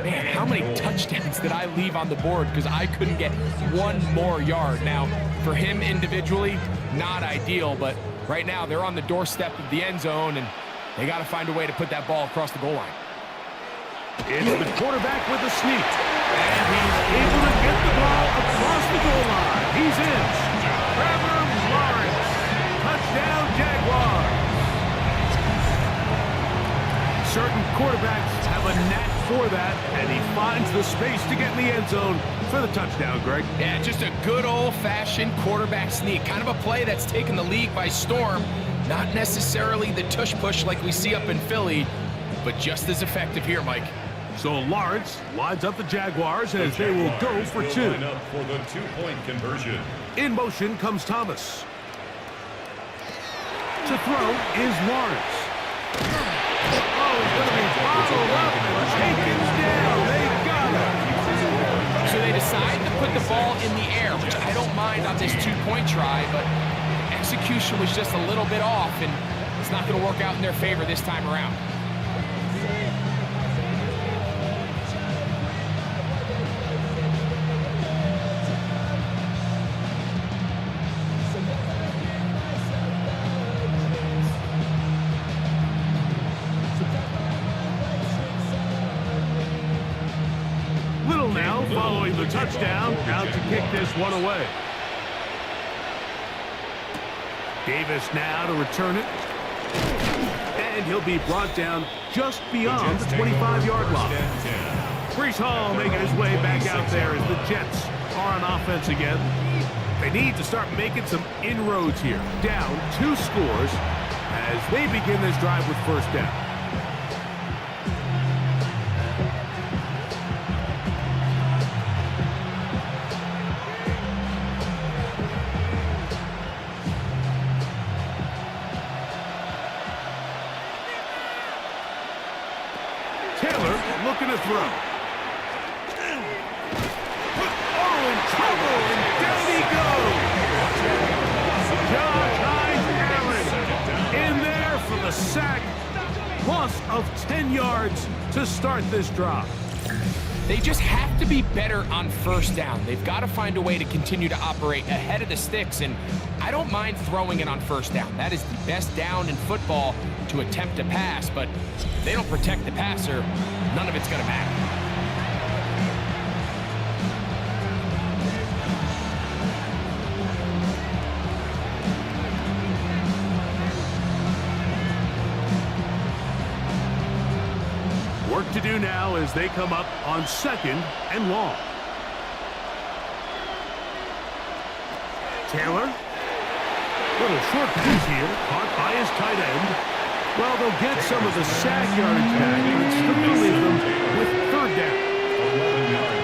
man, how many touchdowns did I leave on the board because I couldn't get one more yard? Now, for him individually, not ideal, but right now they're on the doorstep of the end zone, and they got to find a way to put that ball across the goal line. It's the quarterback with the sneak. And he's able to get the ball across the goal line. He's in. Trevor Lawrence. Touchdown, Jaguars. Certain quarterbacks have a knack for that, and he finds the space to get in the end zone for the touchdown, Greg. Yeah, just a good old-fashioned quarterback sneak. Kind of a play that's taken the league by storm. Not necessarily the tush-push like we see up in Philly, but just as effective here, Mike. So Lawrence lines up the Jaguars as they will go for 2. Line up for the 2-point conversion. In motion comes Thomas. To throw is Lawrence. Oh, he's going to be followed up and taken down. They got him. So they decide to put the ball in the air, which I don't mind on this 2-point try, but execution was just a little bit off, and it's not going to work out in their favor this time around. Little now following the touchdown, out to kick this one away. Davis now to return it. And he'll be brought down just beyond the 25-yard line. Breece Hall making his way back out there as the Jets are on offense again. They need to start making some inroads here. Down 2 scores as they begin this drive with first down. Taylor looking to throw. Oh, in trouble, and down he goes. Josh Hines Allen in there for the sack. Loss of 10 yards to start this drive. They just have to be better on first down. They've got to find a way to continue to operate ahead of the sticks, and I don't mind throwing it on first down. That is the best down in football to attempt a pass, but if they don't protect the passer, none of it's going to matter. Work to do now as they come up on 2nd and long. Taylor. Little short piece here, caught by his tight end. Well, they'll get some of the sack yardage back, and still leave them with third down.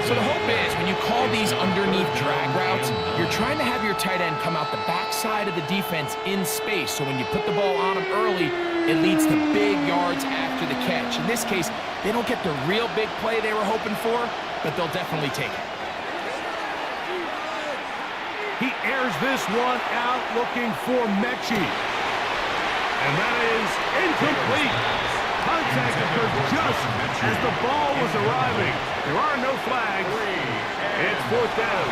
So the hope is when you call these underneath drag routes, you're trying to have your tight end come out the backside of the defense in space. So when you put the ball on him early, it leads to big yards after the catch. In this case, they don't get the real big play they were hoping for, but they'll definitely take it. He airs this one out looking for Mechie. And that is incomplete. Contact occurred just as the ball was arriving. There are no flags. It's 4th down.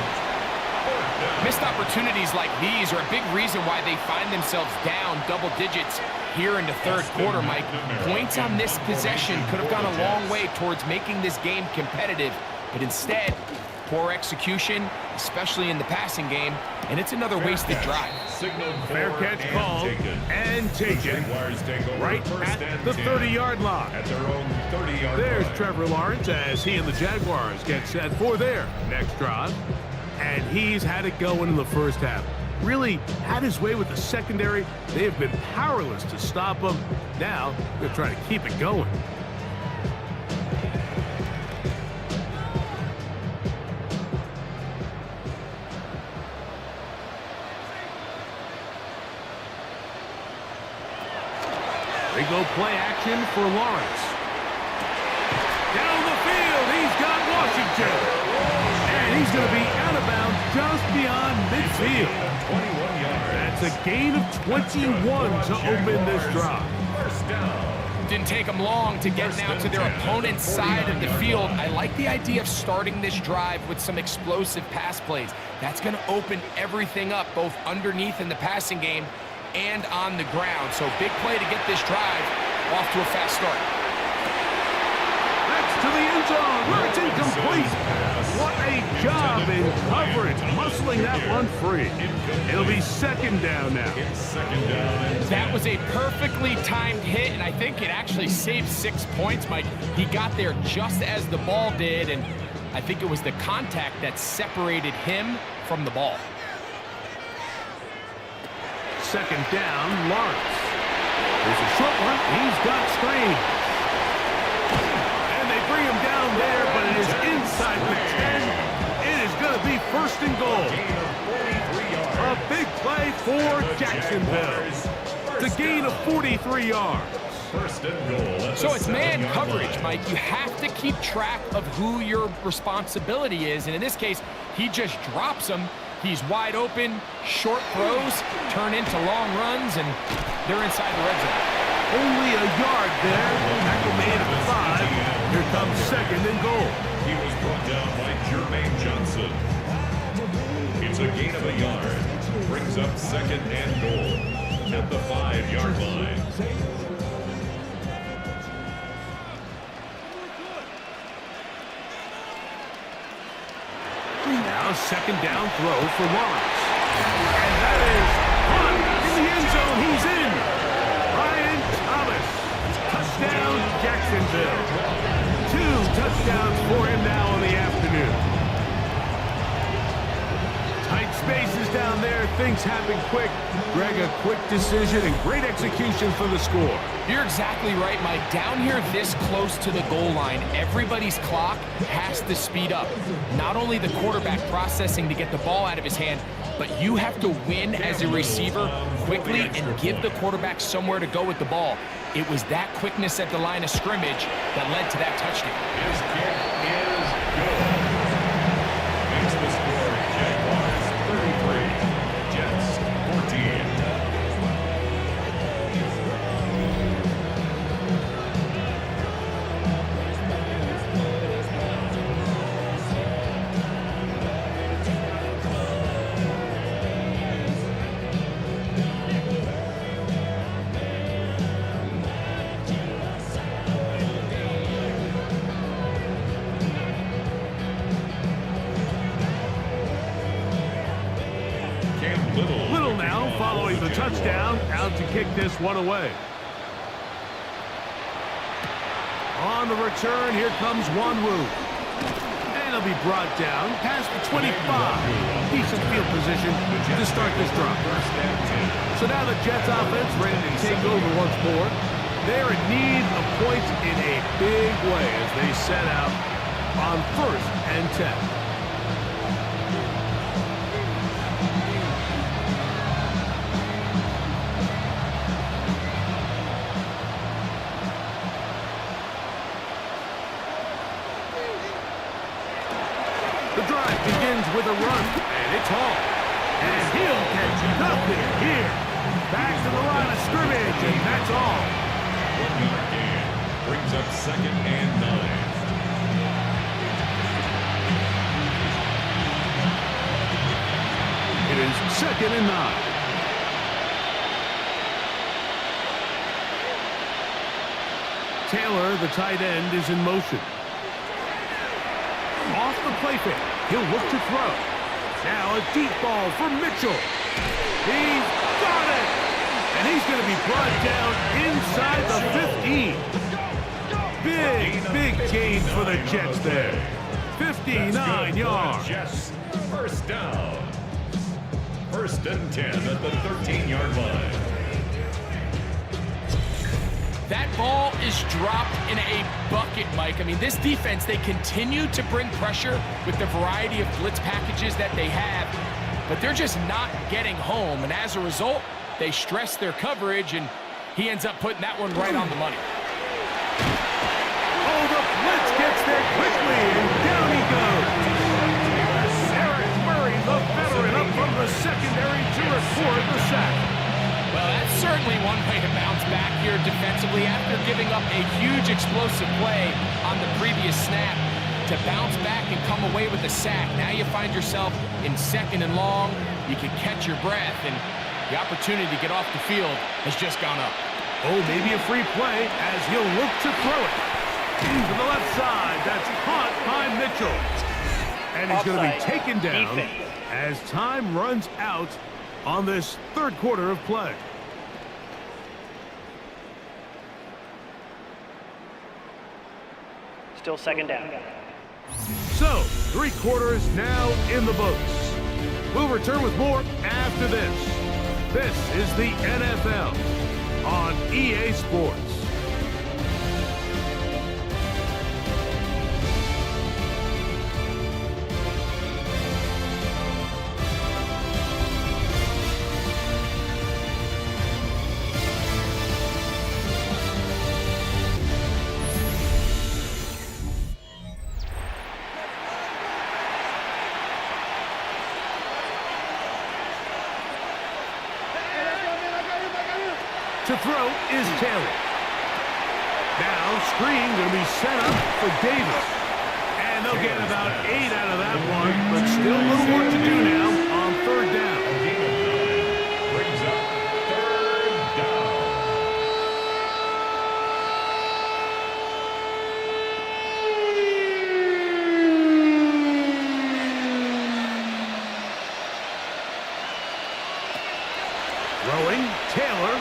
Missed opportunities like these are a big reason why they find themselves down double digits here in the 3rd quarter, Mike. Points on this possession could have gone a long way towards making this game competitive, but instead, poor execution, especially in the passing game, and it's another wasted drive. Fair catch called and taken right at the 30-yard line. There's Trevor Lawrence as he and the Jaguars get set for their next drive. And he's had it going in the first half. Really had his way with the secondary. They have been powerless to stop him. Now they're trying to keep it going. They go play action for Lawrence. Down the field, he's got Washington. And he's going to be out of bounds just beyond midfield. That's a gain of 21 to open this drive. Didn't take them long to get now to their opponent's side of the field. I like the idea of starting this drive with some explosive pass plays. That's going to open everything up, both underneath in the passing game and on the ground. So big play to get this drive off to a fast start. To the end zone, where it's incomplete. What a job in coverage, muscling that one free. It'll be 2nd down now. That was a perfectly timed hit, and I think it actually saved 6 points, Mike. He got there just as the ball did, and I think it was the contact that separated him from the ball. 2nd down, Lawrence. There's a short one. He's got screen. Bring him down there, but it is inside the 10. It is going to be 1st and goal. A big play for Jacksonville. It's a gain of 43 yards. So it's man coverage, Mike. You have to keep track of who your responsibility is, and in this case, he just drops him. He's wide open, short throws, turn into long runs, and they're inside the red zone. Only a yard there. Tackle made at 5. Here comes 2nd and goal. He was brought down by Jermaine Johnson. It's a gain of a yard. Brings up 2nd and goal at the 5-yard line. Now 2nd down throw for Lawrence. And that is caught in the end zone. He's in. Ryan Thomas. Touchdown, Jacksonville. 2 touchdowns for him now in the afternoon. Tight spaces down there. Things happen quick. Greg, a quick decision and great execution for the score. You're exactly right, Mike. Down here this close to the goal line, everybody's clock has to speed up. Not only the quarterback processing to get the ball out of his hand, but you have to win as a receiver quickly and give the quarterback somewhere to go with the ball. It was that quickness at the line of scrimmage that led to that touchdown. His kick is good. Makes the score Jaguars 33, Jets 14. Little now following the touchdown, out to kick this one away. On the return, here comes Wanwu. And he'll be brought down past the 25. Decent field position to start this drive. So now the Jets offense ready to take over once more. They're in need of points in a big way as they set out on 1st and 10. The drive begins with a run, and it's Hall. And he'll catch nothing here. Back to the line of scrimmage, and that's all. 1 yard gain brings up 2nd and 9. It is 2nd and 9. Taylor, the tight end, is in motion. Off the play fake. He'll look to throw. Now a deep ball for Mitchell. He's got it! And he's going to be brought down inside the 15. Big gain for the Jets there. 59 yards. Jets, first down. 1st and 10 at the 13-yard line. That ball is dropped in a bucket, Mike. I mean, this defense, they continue to bring pressure with the variety of blitz packages that they have, but they're just not getting home. And as a result, they stress their coverage, and he ends up putting that one right on the money. Oh, the blitz gets there quickly, and down he goes. Eric Murray, the veteran, up from the secondary to record the sack. Well, that's certainly one way to bounce back here defensively after giving up a huge explosive play on the previous snap. To bounce back and come away with a sack. Now you find yourself in 2nd and long. You can catch your breath, and the opportunity to get off the field has just gone up. Oh, maybe a free play as he'll look to throw it. To the left side, that's caught by Mitchell. And he's going to be taken down as time runs out on this 3rd quarter of play. Still 2nd down. So, 3 quarters now in the books. We'll return with more after this. This is the NFL on EA Sports. To throw is Taylor. Now, screen going to be set up for Davis. And they'll get about 8 out of that one, but still a little work to do now on 3rd down. Brings up 3rd down. Throwing, Taylor.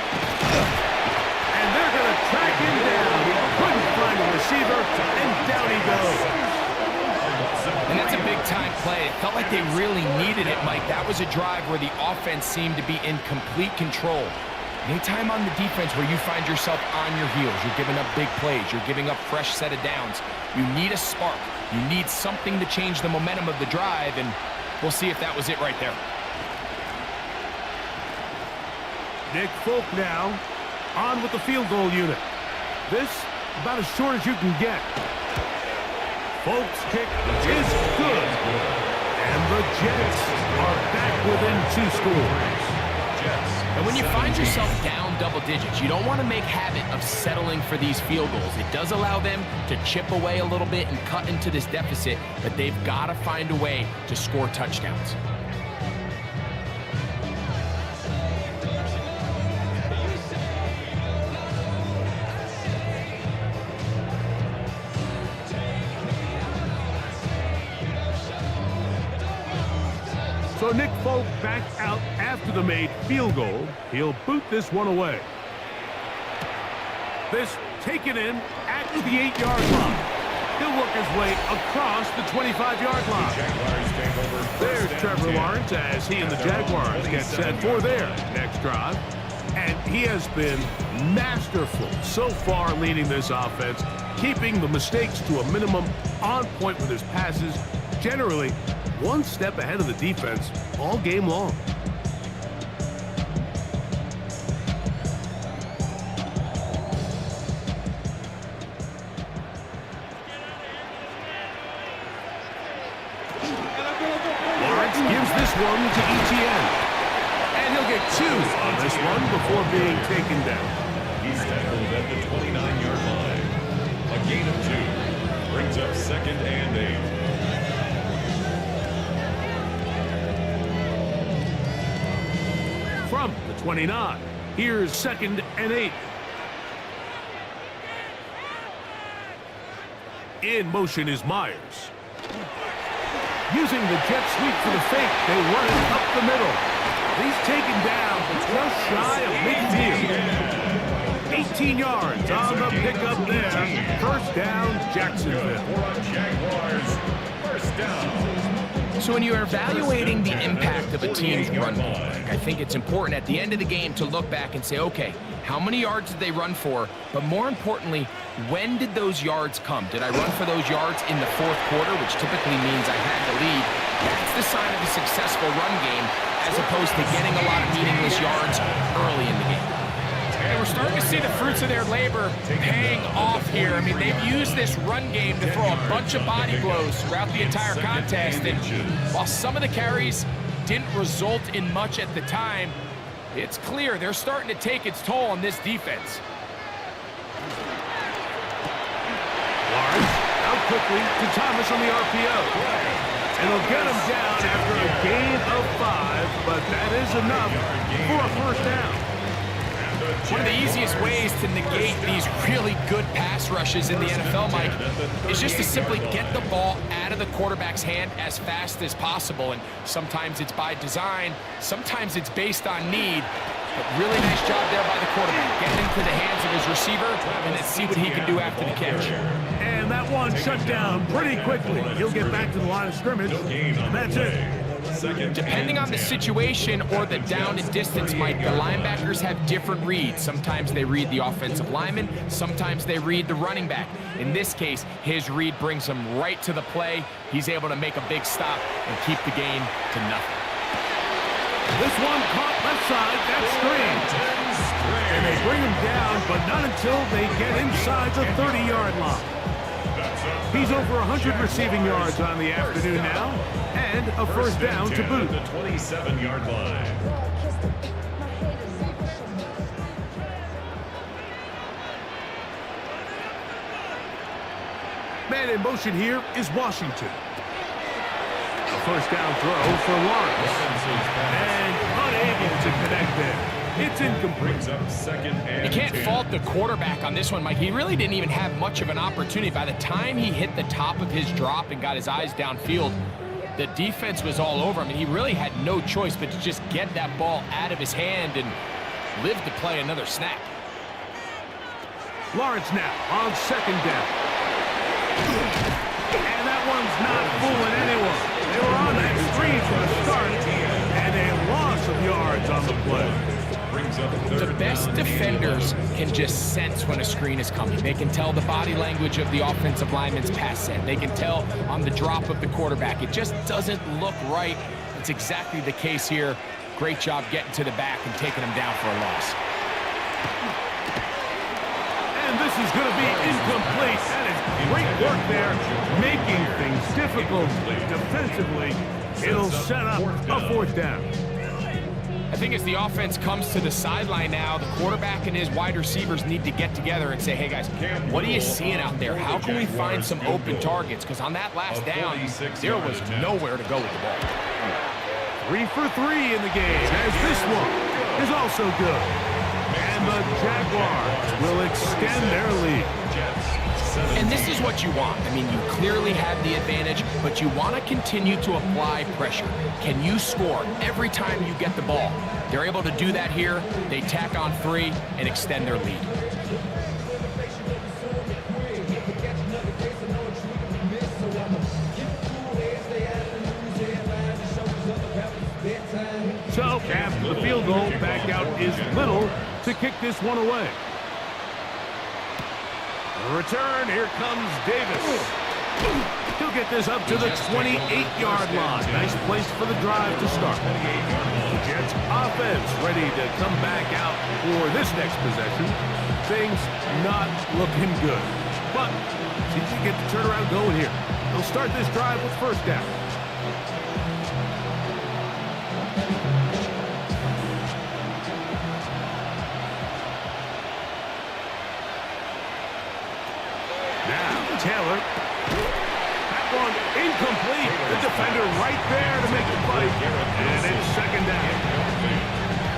And they're going to track him down. He couldn't find a receiver, and down he goes. And that's a big-time play, it felt like they really needed it, Mike. That was a drive where the offense seemed to be in complete control. Anytime on the defense where you find yourself on your heels, you're giving up big plays, you're giving up fresh set of downs, you need a spark. You need something to change the momentum of the drive, and we'll see if that was it right there. Nick Folk now on with the field goal unit. This about as short as you can get. Folk's kick is good. And the Jets are back within 2 scores. And when you find yourself down double digits, you don't want to make habit of settling for these field goals. It does allow them to chip away a little bit and cut into this deficit, but they've got to find a way to score touchdowns. So Nick Folk back out after the made field goal. He'll boot this one away. This taken in at the 8-yard line. He'll work his way across the 25-yard line. There's Trevor Lawrence as he and the Jaguars get set for their next drive. And he has been masterful so far leading this offense, keeping the mistakes to a minimum, on point with his passes, generally one step ahead of the defense all game long. Lawrence gives this one to ETN. And he'll get 2 on this one before being taken down. He's tackled at the 29-yard line. A gain of 2 brings up 2nd and 8. From the 29, here's 2nd and 8. In motion is Myers. Using the jet sweep for the fake, they run it up the middle. He's taken down just shy of midfield. 18 yards on the pickup there. First down, Jacksonville. Jaguars, first down. So when you're evaluating the impact of a team's run game, I think it's important at the end of the game to look back and say, okay, how many yards did they run for? But more importantly, when did those yards come? Did I run for those yards in the 4th quarter, which typically means I had the lead? That's the sign of a successful run game, as opposed to getting a lot of meaningless yards early in the game. And we're starting to see the fruits of their labor paying off here. I mean, they've used this run game to throw a bunch of body blows throughout the entire contest. And while some of the carries didn't result in much at the time, it's clear they're starting to take its toll on this defense. Lawrence out quickly to Thomas on the RPO. And he'll get him down after a gain of 5, but that is enough for a first down. One of the easiest ways to negate these really good pass rushes in the NFL, Mike, is just to simply get the ball out of the quarterback's hand as fast as possible. And sometimes it's by design, sometimes it's based on need. But really nice job there by the quarterback, getting into the hands of his receiver, and then see what he can do after the catch. And that one shut down pretty quickly. He'll get back to the line of scrimmage, and that's it. Depending on the situation or the down and distance, Mike, the linebackers have different reads. Sometimes they read the offensive lineman, sometimes they read the running back. In this case, his read brings him right to the play. He's able to make a big stop and keep the game to nothing. This one caught left side, that's screen. And they bring him down, but not until they get inside the 30-yard line. He's over 100 receiving yards on the afternoon now, and a first down to boot. The 27-yard line. Man in motion here is Washington. A first down throw for Lawrence. And unable to connect there. It's incomplete. Brings up 2nd and You can't 10. fault the quarterback on this one, Mike. He really didn't even have much of an opportunity. By the time he hit the top of his drop and got his eyes downfield, the defense was all over him, and he really had no choice but to just get that ball out of his hand and live to play another snap. Lawrence now on 2nd down. And that one's not fooling anyone. They were on the screen for the start, and a loss of yards on the play. The best defenders can just sense when a screen is coming. They can tell the body language of the offensive lineman's pass set. They can tell on the drop of the quarterback. It just doesn't look right. It's exactly the case here. Great job getting to the back and taking them down for a loss. And this is going to be incomplete. That is great work there, making things difficult defensively. It'll set up a fourth down. I think as the offense comes to the sideline now, the quarterback and his wide receivers need to get together and say, hey guys, what are you seeing out there? How can we find some open targets? Because on that last down, there was nowhere to go with the ball. 3 for 3 in the game, as this one is also good. And the Jaguars will extend their lead. And this is what you want. I mean, you clearly have the advantage, but you want to continue to apply pressure. Can you score every time you get the ball? They're able to do that here. They tack on 3 and extend their lead. So, after the field goal, back out is Little to kick this one away. The return, here comes Davis. He'll get this up to the 28-yard line. Nice place for the drive to start. Jets offense ready to come back out for this next possession. Things not looking good. But, see if you get the turnaround going here. They'll start this drive with first down. Taylor. That one incomplete. The defender right there to make the play. And it's second down.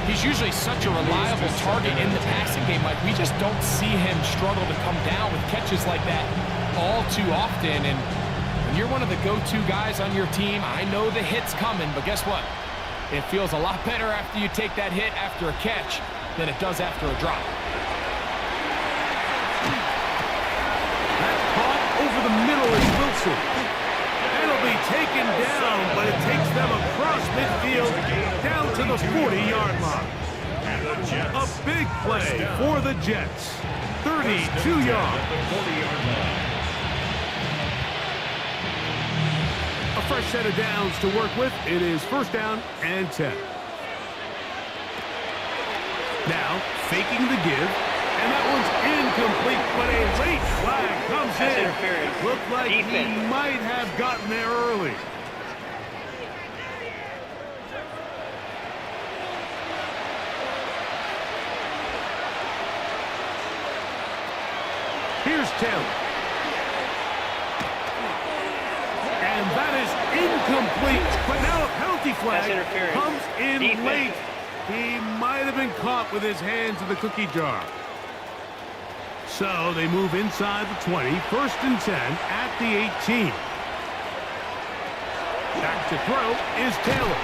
He's usually such a reliable target in the passing game. Like, we just don't see him struggle to come down with catches like that all too often. And when you're one of the go-to guys on your team, I know the hit's coming, but guess what? It feels a lot better after you take that hit after a catch than it does after a drop. Over the middle is Wilson. It'll be taken down, but it takes them across midfield down to the 40-yard line. A big play for the Jets. 32 yards. A fresh set of downs to work with. It is first down and 10. Now, faking the give. And that one's incomplete, but a late flag comes in. Looked like he might have gotten there early. Here's Taylor. And that is incomplete, but now a penalty flag comes in late. He might have been caught with his hands in the cookie jar. So they move inside the 20, first and 10 at the 18. Back to throw is Taylor.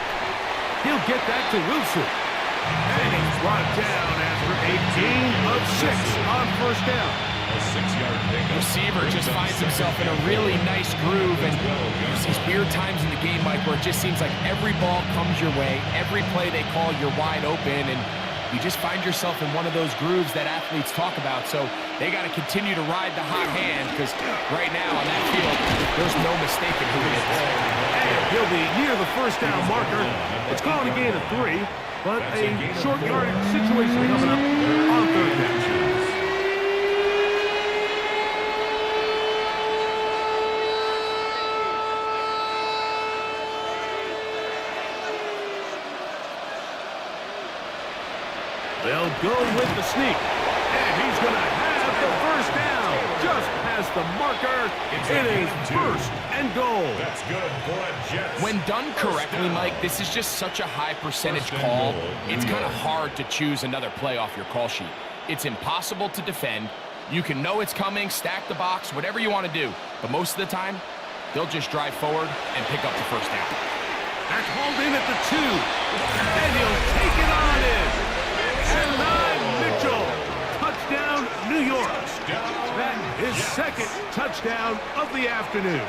He'll get that to Wilson. And he's brought down after a gain of 6 on first down. A 6-yard pickup. Receiver just finds himself in a really nice groove, and there's these weird times in the game, Mike, where it just seems like every ball comes your way, every play they call, you're wide open, and you just find yourself in one of those grooves that athletes talk about. So they got to continue to ride the hot hand, because right now on that field, there's no mistaking who it is. And he'll be near the first down marker. It's calling a gain of 3, but a short yardage situation coming up on third down. They'll go with the sneak, and he's going to have the first down just past the marker. It is first and goal. That's good for a Jets. When done correctly, Mike, this is just such a high percentage call. It's kind of hard to choose another play off your call sheet. It's impossible to defend. You can know it's coming, stack the box, whatever you want to do. But most of the time, they'll just drive forward and pick up the first down. That's hauled in at the 2, and he'll take it on in. And Mitchell, touchdown, New York. That is second touchdown of the afternoon.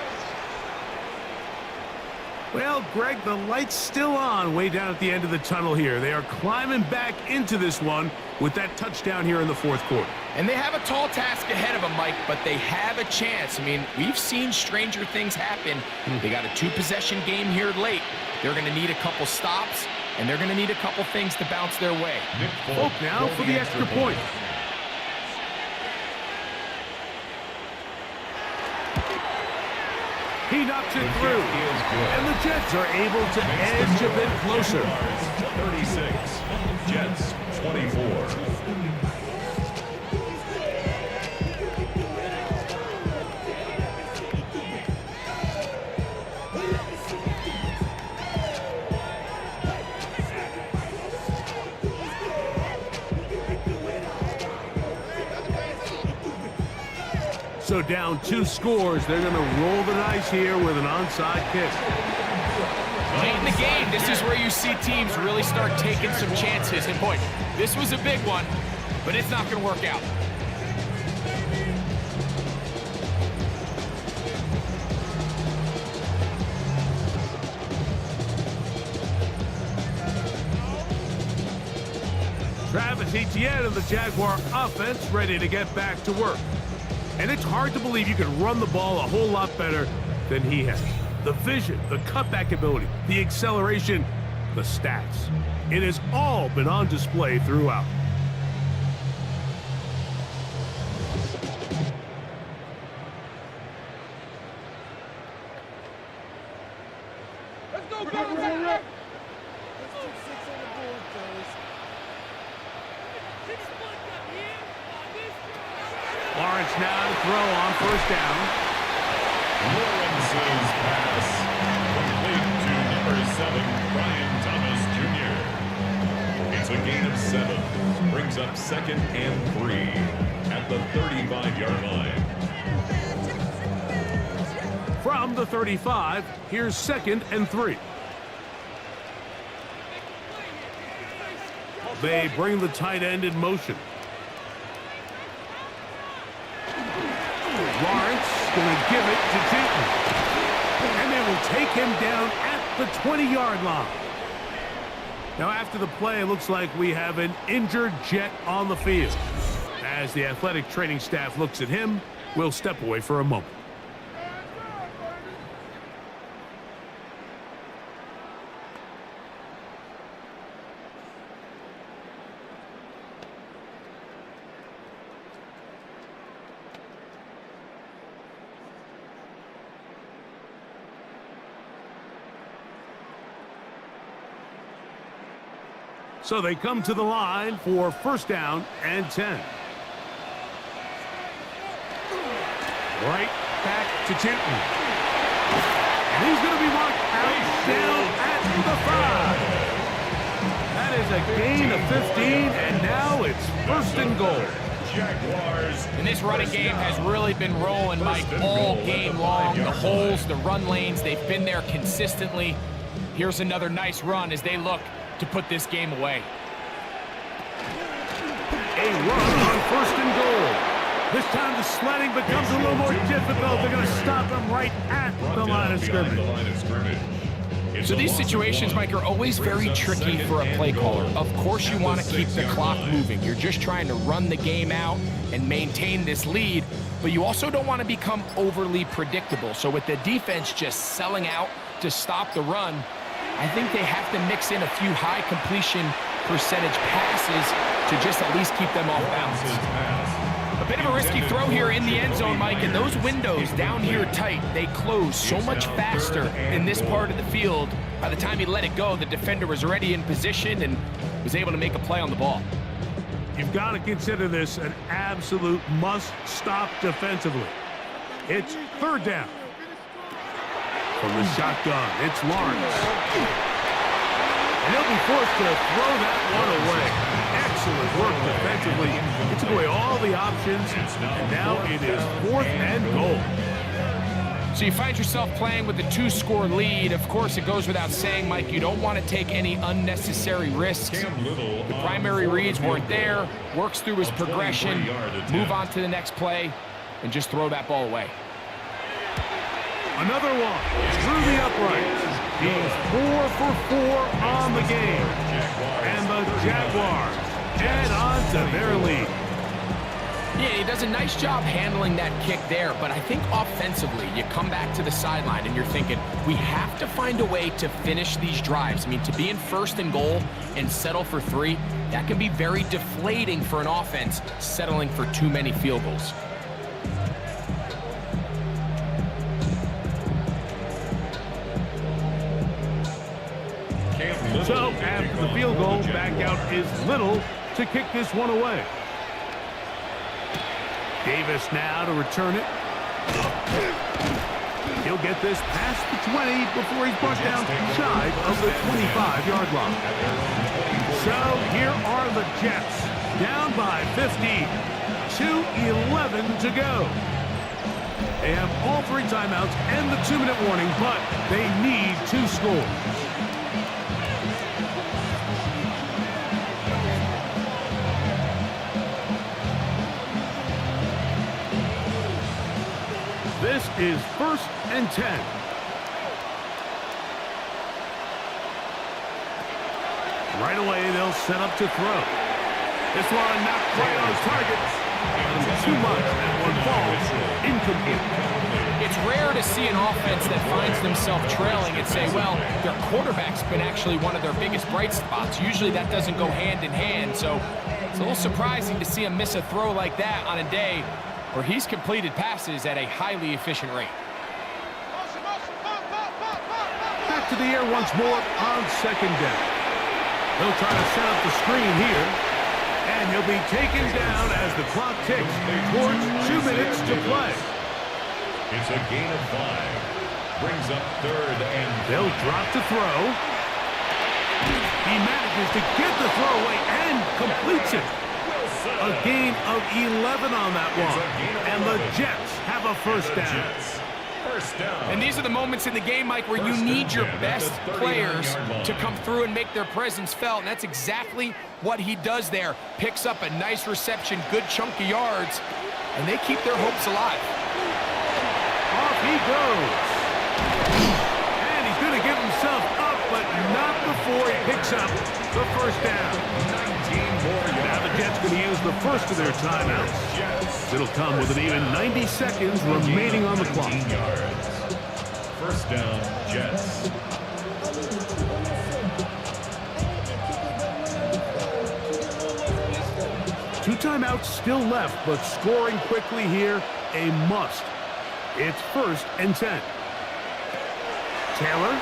Well, Greg, the light's still on way down at the end of the tunnel here. They are climbing back into this one with that touchdown here in the fourth quarter. And they have a tall task ahead of them, Mike, but they have a chance. I mean, we've seen stranger things happen. They got a 2-possession game here late. They're going to need a couple stops, and they're going to need a couple things to bounce their way. Folk now for the extra point. He knocks it through, and the Jets are able to edge a bit closer. 36, Jets 24. So down 2 scores, they're going to roll the dice here with an onside kick. Late in the game, this is where you see teams really start taking some chances. And boy, this was a big one, but it's not going to work out. Travis Etienne of the Jaguar offense ready to get back to work. And it's hard to believe you can run the ball a whole lot better than he has. The vision, the cutback ability, the acceleration, the stats. It has all been on display throughout. Let's go, brother! Lawrence now to throw on first down. Lawrence's pass complete to number 7, Brian Thomas Jr. It's a gain of 7. Brings up 2nd and 3 at the 35-yard line. From the 35, here's 2nd and 3. They bring the tight end in motion. Lawrence going to give it to Jeter. And they will take him down at the 20-yard line. Now after the play, it looks like we have an injured Jet on the field. As the athletic training staff looks at him, we'll step away for a moment. So they come to the line for first down and 10. Right back to Tinton. And he's going to be marked out down at the 5. That is a gain of 15, and now it's first and goal. Jaguars. And this running game has really been rolling, Mike, all game long. The holes, the run lanes, they've been there consistently. Here's another nice run as they look to put this game away. A run on first and goal. This time the sledding becomes a little more difficult. They're going to stop him right at the line of scrimmage. So these situations, Mike, are always very tricky for a play caller. Of course you want to keep the clock moving. You're just trying to run the game out and maintain this lead, but you also don't want to become overly predictable. So with the defense just selling out to stop the run, I think they have to mix in a few high completion percentage passes to just at least keep them off balance. A bit of a risky throw here in the end zone, Mike, and those windows down here tight, they close so much faster in this part of the field. By the time he let it go, the defender was already in position and was able to make a play on the ball. You've got to consider this an absolute must-stop defensively. It's third down. From the shotgun, it's Lawrence. And he'll be forced to throw that one away. Excellent work defensively. He took away all the options, and now it is 4th and goal. So you find yourself playing with a 2-score lead. Of course, it goes without saying, Mike, you don't want to take any unnecessary risks. The primary reads weren't there. Works through his progression, move on to the next play, and just throw that ball away. Another one through the upright. He's 4 for 4 on the game. And the Jaguars add on to their lead. Yeah, he does a nice job handling that kick there, but I think offensively, you come back to the sideline and you're thinking, we have to find a way to finish these drives. I mean, to be in first and goal and settle for 3, that can be very deflating for an offense settling for too many field goals. So, after the field goal, back out is Little to kick this one away. Davis now to return it. He'll get this past the 20 before he's brought down shy of the 25-yard line. So here are the Jets, down by 15, 2:11 to go. They have all 3 timeouts and the 2-minute warning, but they need 2 scores. This is 1st and 10. Right away, they'll set up to throw. This one not quite on target. Too much. That one falls incomplete. It's rare to see an offense that finds themselves trailing and say, well, their quarterback's been actually one of their biggest bright spots. Usually that doesn't go hand in hand, so it's a little surprising to see him miss a throw like that on a day where he's completed passes at a highly efficient rate. Back to the air once more on 2nd down. He'll try to set up the screen here, and he'll be taken down as the clock ticks towards 2 minutes to play. It's a gain of 5. Brings up 3rd and 5. They'll drop to throw. He manages to get the throw away and completes it. A gain of 11 on that one. And the Jets have a 1st down. And these are the moments in the game, Mike, where you need your best players to come through and make their presence felt. And that's exactly what he does there. Picks up a nice reception, good chunk of yards, and they keep their hopes alive. Off he goes. And he's going to give himself up, but not before he picks up the 1st down. Now the Jets going to use the first of their timeouts. It'll come with an even 90 seconds remaining on the clock. 1st down, Jets. Two timeouts still left, but scoring quickly here, a must. It's 1st and 10. Taylor.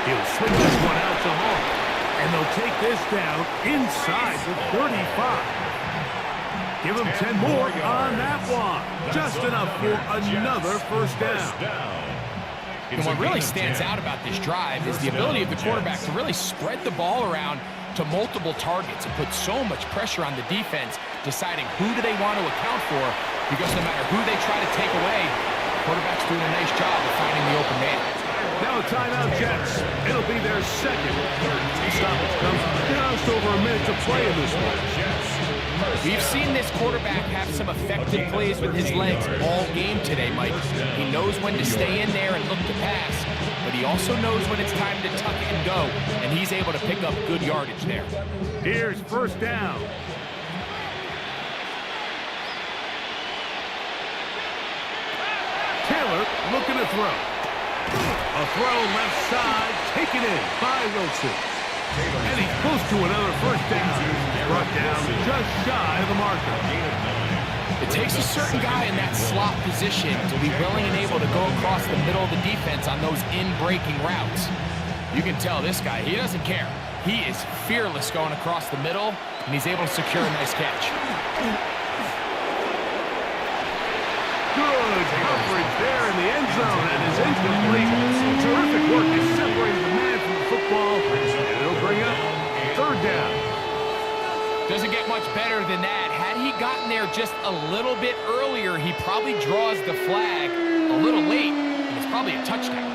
He'll swing this one out to Hall. And they'll take this down inside the 35. Give them 10 more on that one. Just enough for another 1st down. And what really stands out about this drive is the ability of the quarterback to really spread the ball around to multiple targets and put so much pressure on the defense, deciding who do they want to account for, because no matter who they try to take away, the quarterback's doing a nice job of finding the open man. Now a timeout, Jets. It'll be their 2nd. The stoppage comes just over a minute to play in this one. We've seen this quarterback have some effective plays with his legs all game today, Mike. He knows when to stay in there and look to pass, but he also knows when it's time to tuck it and go, and he's able to pick up good yardage there. Here's 1st down. Taylor looking to throw. A throw left side, taken in by Wilson. And he's close to another 1st down. Brought down just shy of the marker. It takes a certain guy in that slot position to be willing and able to go across the middle of the defense on those in-breaking routes. You can tell this guy, he doesn't care. He is fearless going across the middle, and he's able to secure a nice catch. Good coverage there in the end zone, and is incomplete. Terrific work to separate the man from the football, and it'll bring up 3rd down. Doesn't get much better than that. Had he gotten there just a little bit earlier, he probably draws the flag a little late, and it's probably a touchdown.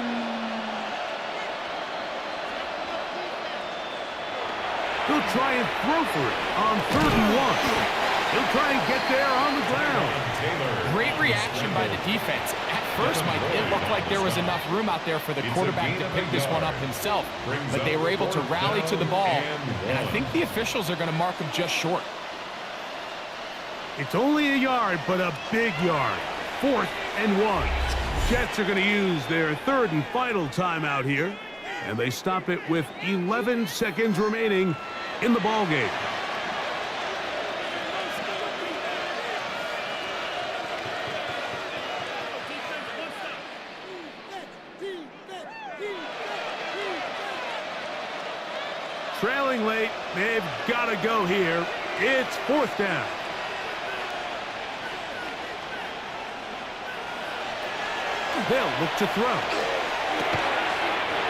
He'll try and throw for it on 3rd and 1. He'll try and get there on the ground. Great reaction by the defense. At first, Mike, it looked like there was enough room out there for the quarterback to pick this one up himself, but they were able to rally to the ball, and I think the officials are going to mark him just short. It's only a yard, but a big yard. 4th and 1. Jets are going to use their 3rd and final timeout here, and they stop it with 11 seconds remaining in the ballgame. Trailing late, they've got to go here. It's 4th down. They'll look to throw.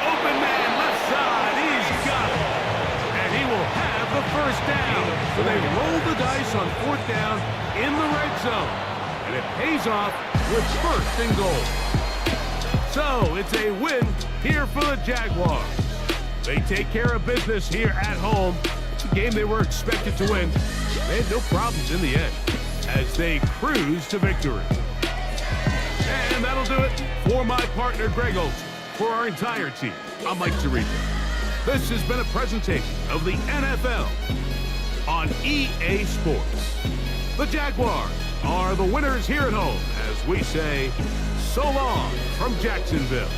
Open man, left side, he's got it. And he will have the 1st down. So they roll the dice on 4th down in the red zone. And it pays off with 1st and goal. So it's a win here for the Jaguars. They take care of business here at home. It's a game they were expected to win. They had no problems in the end as they cruise to victory. And that'll do it for my partner, Greg Olson. For our entire team, I'm Mike Tirico. This has been a presentation of the NFL on EA Sports. The Jaguars are the winners here at home as we say so long from Jacksonville.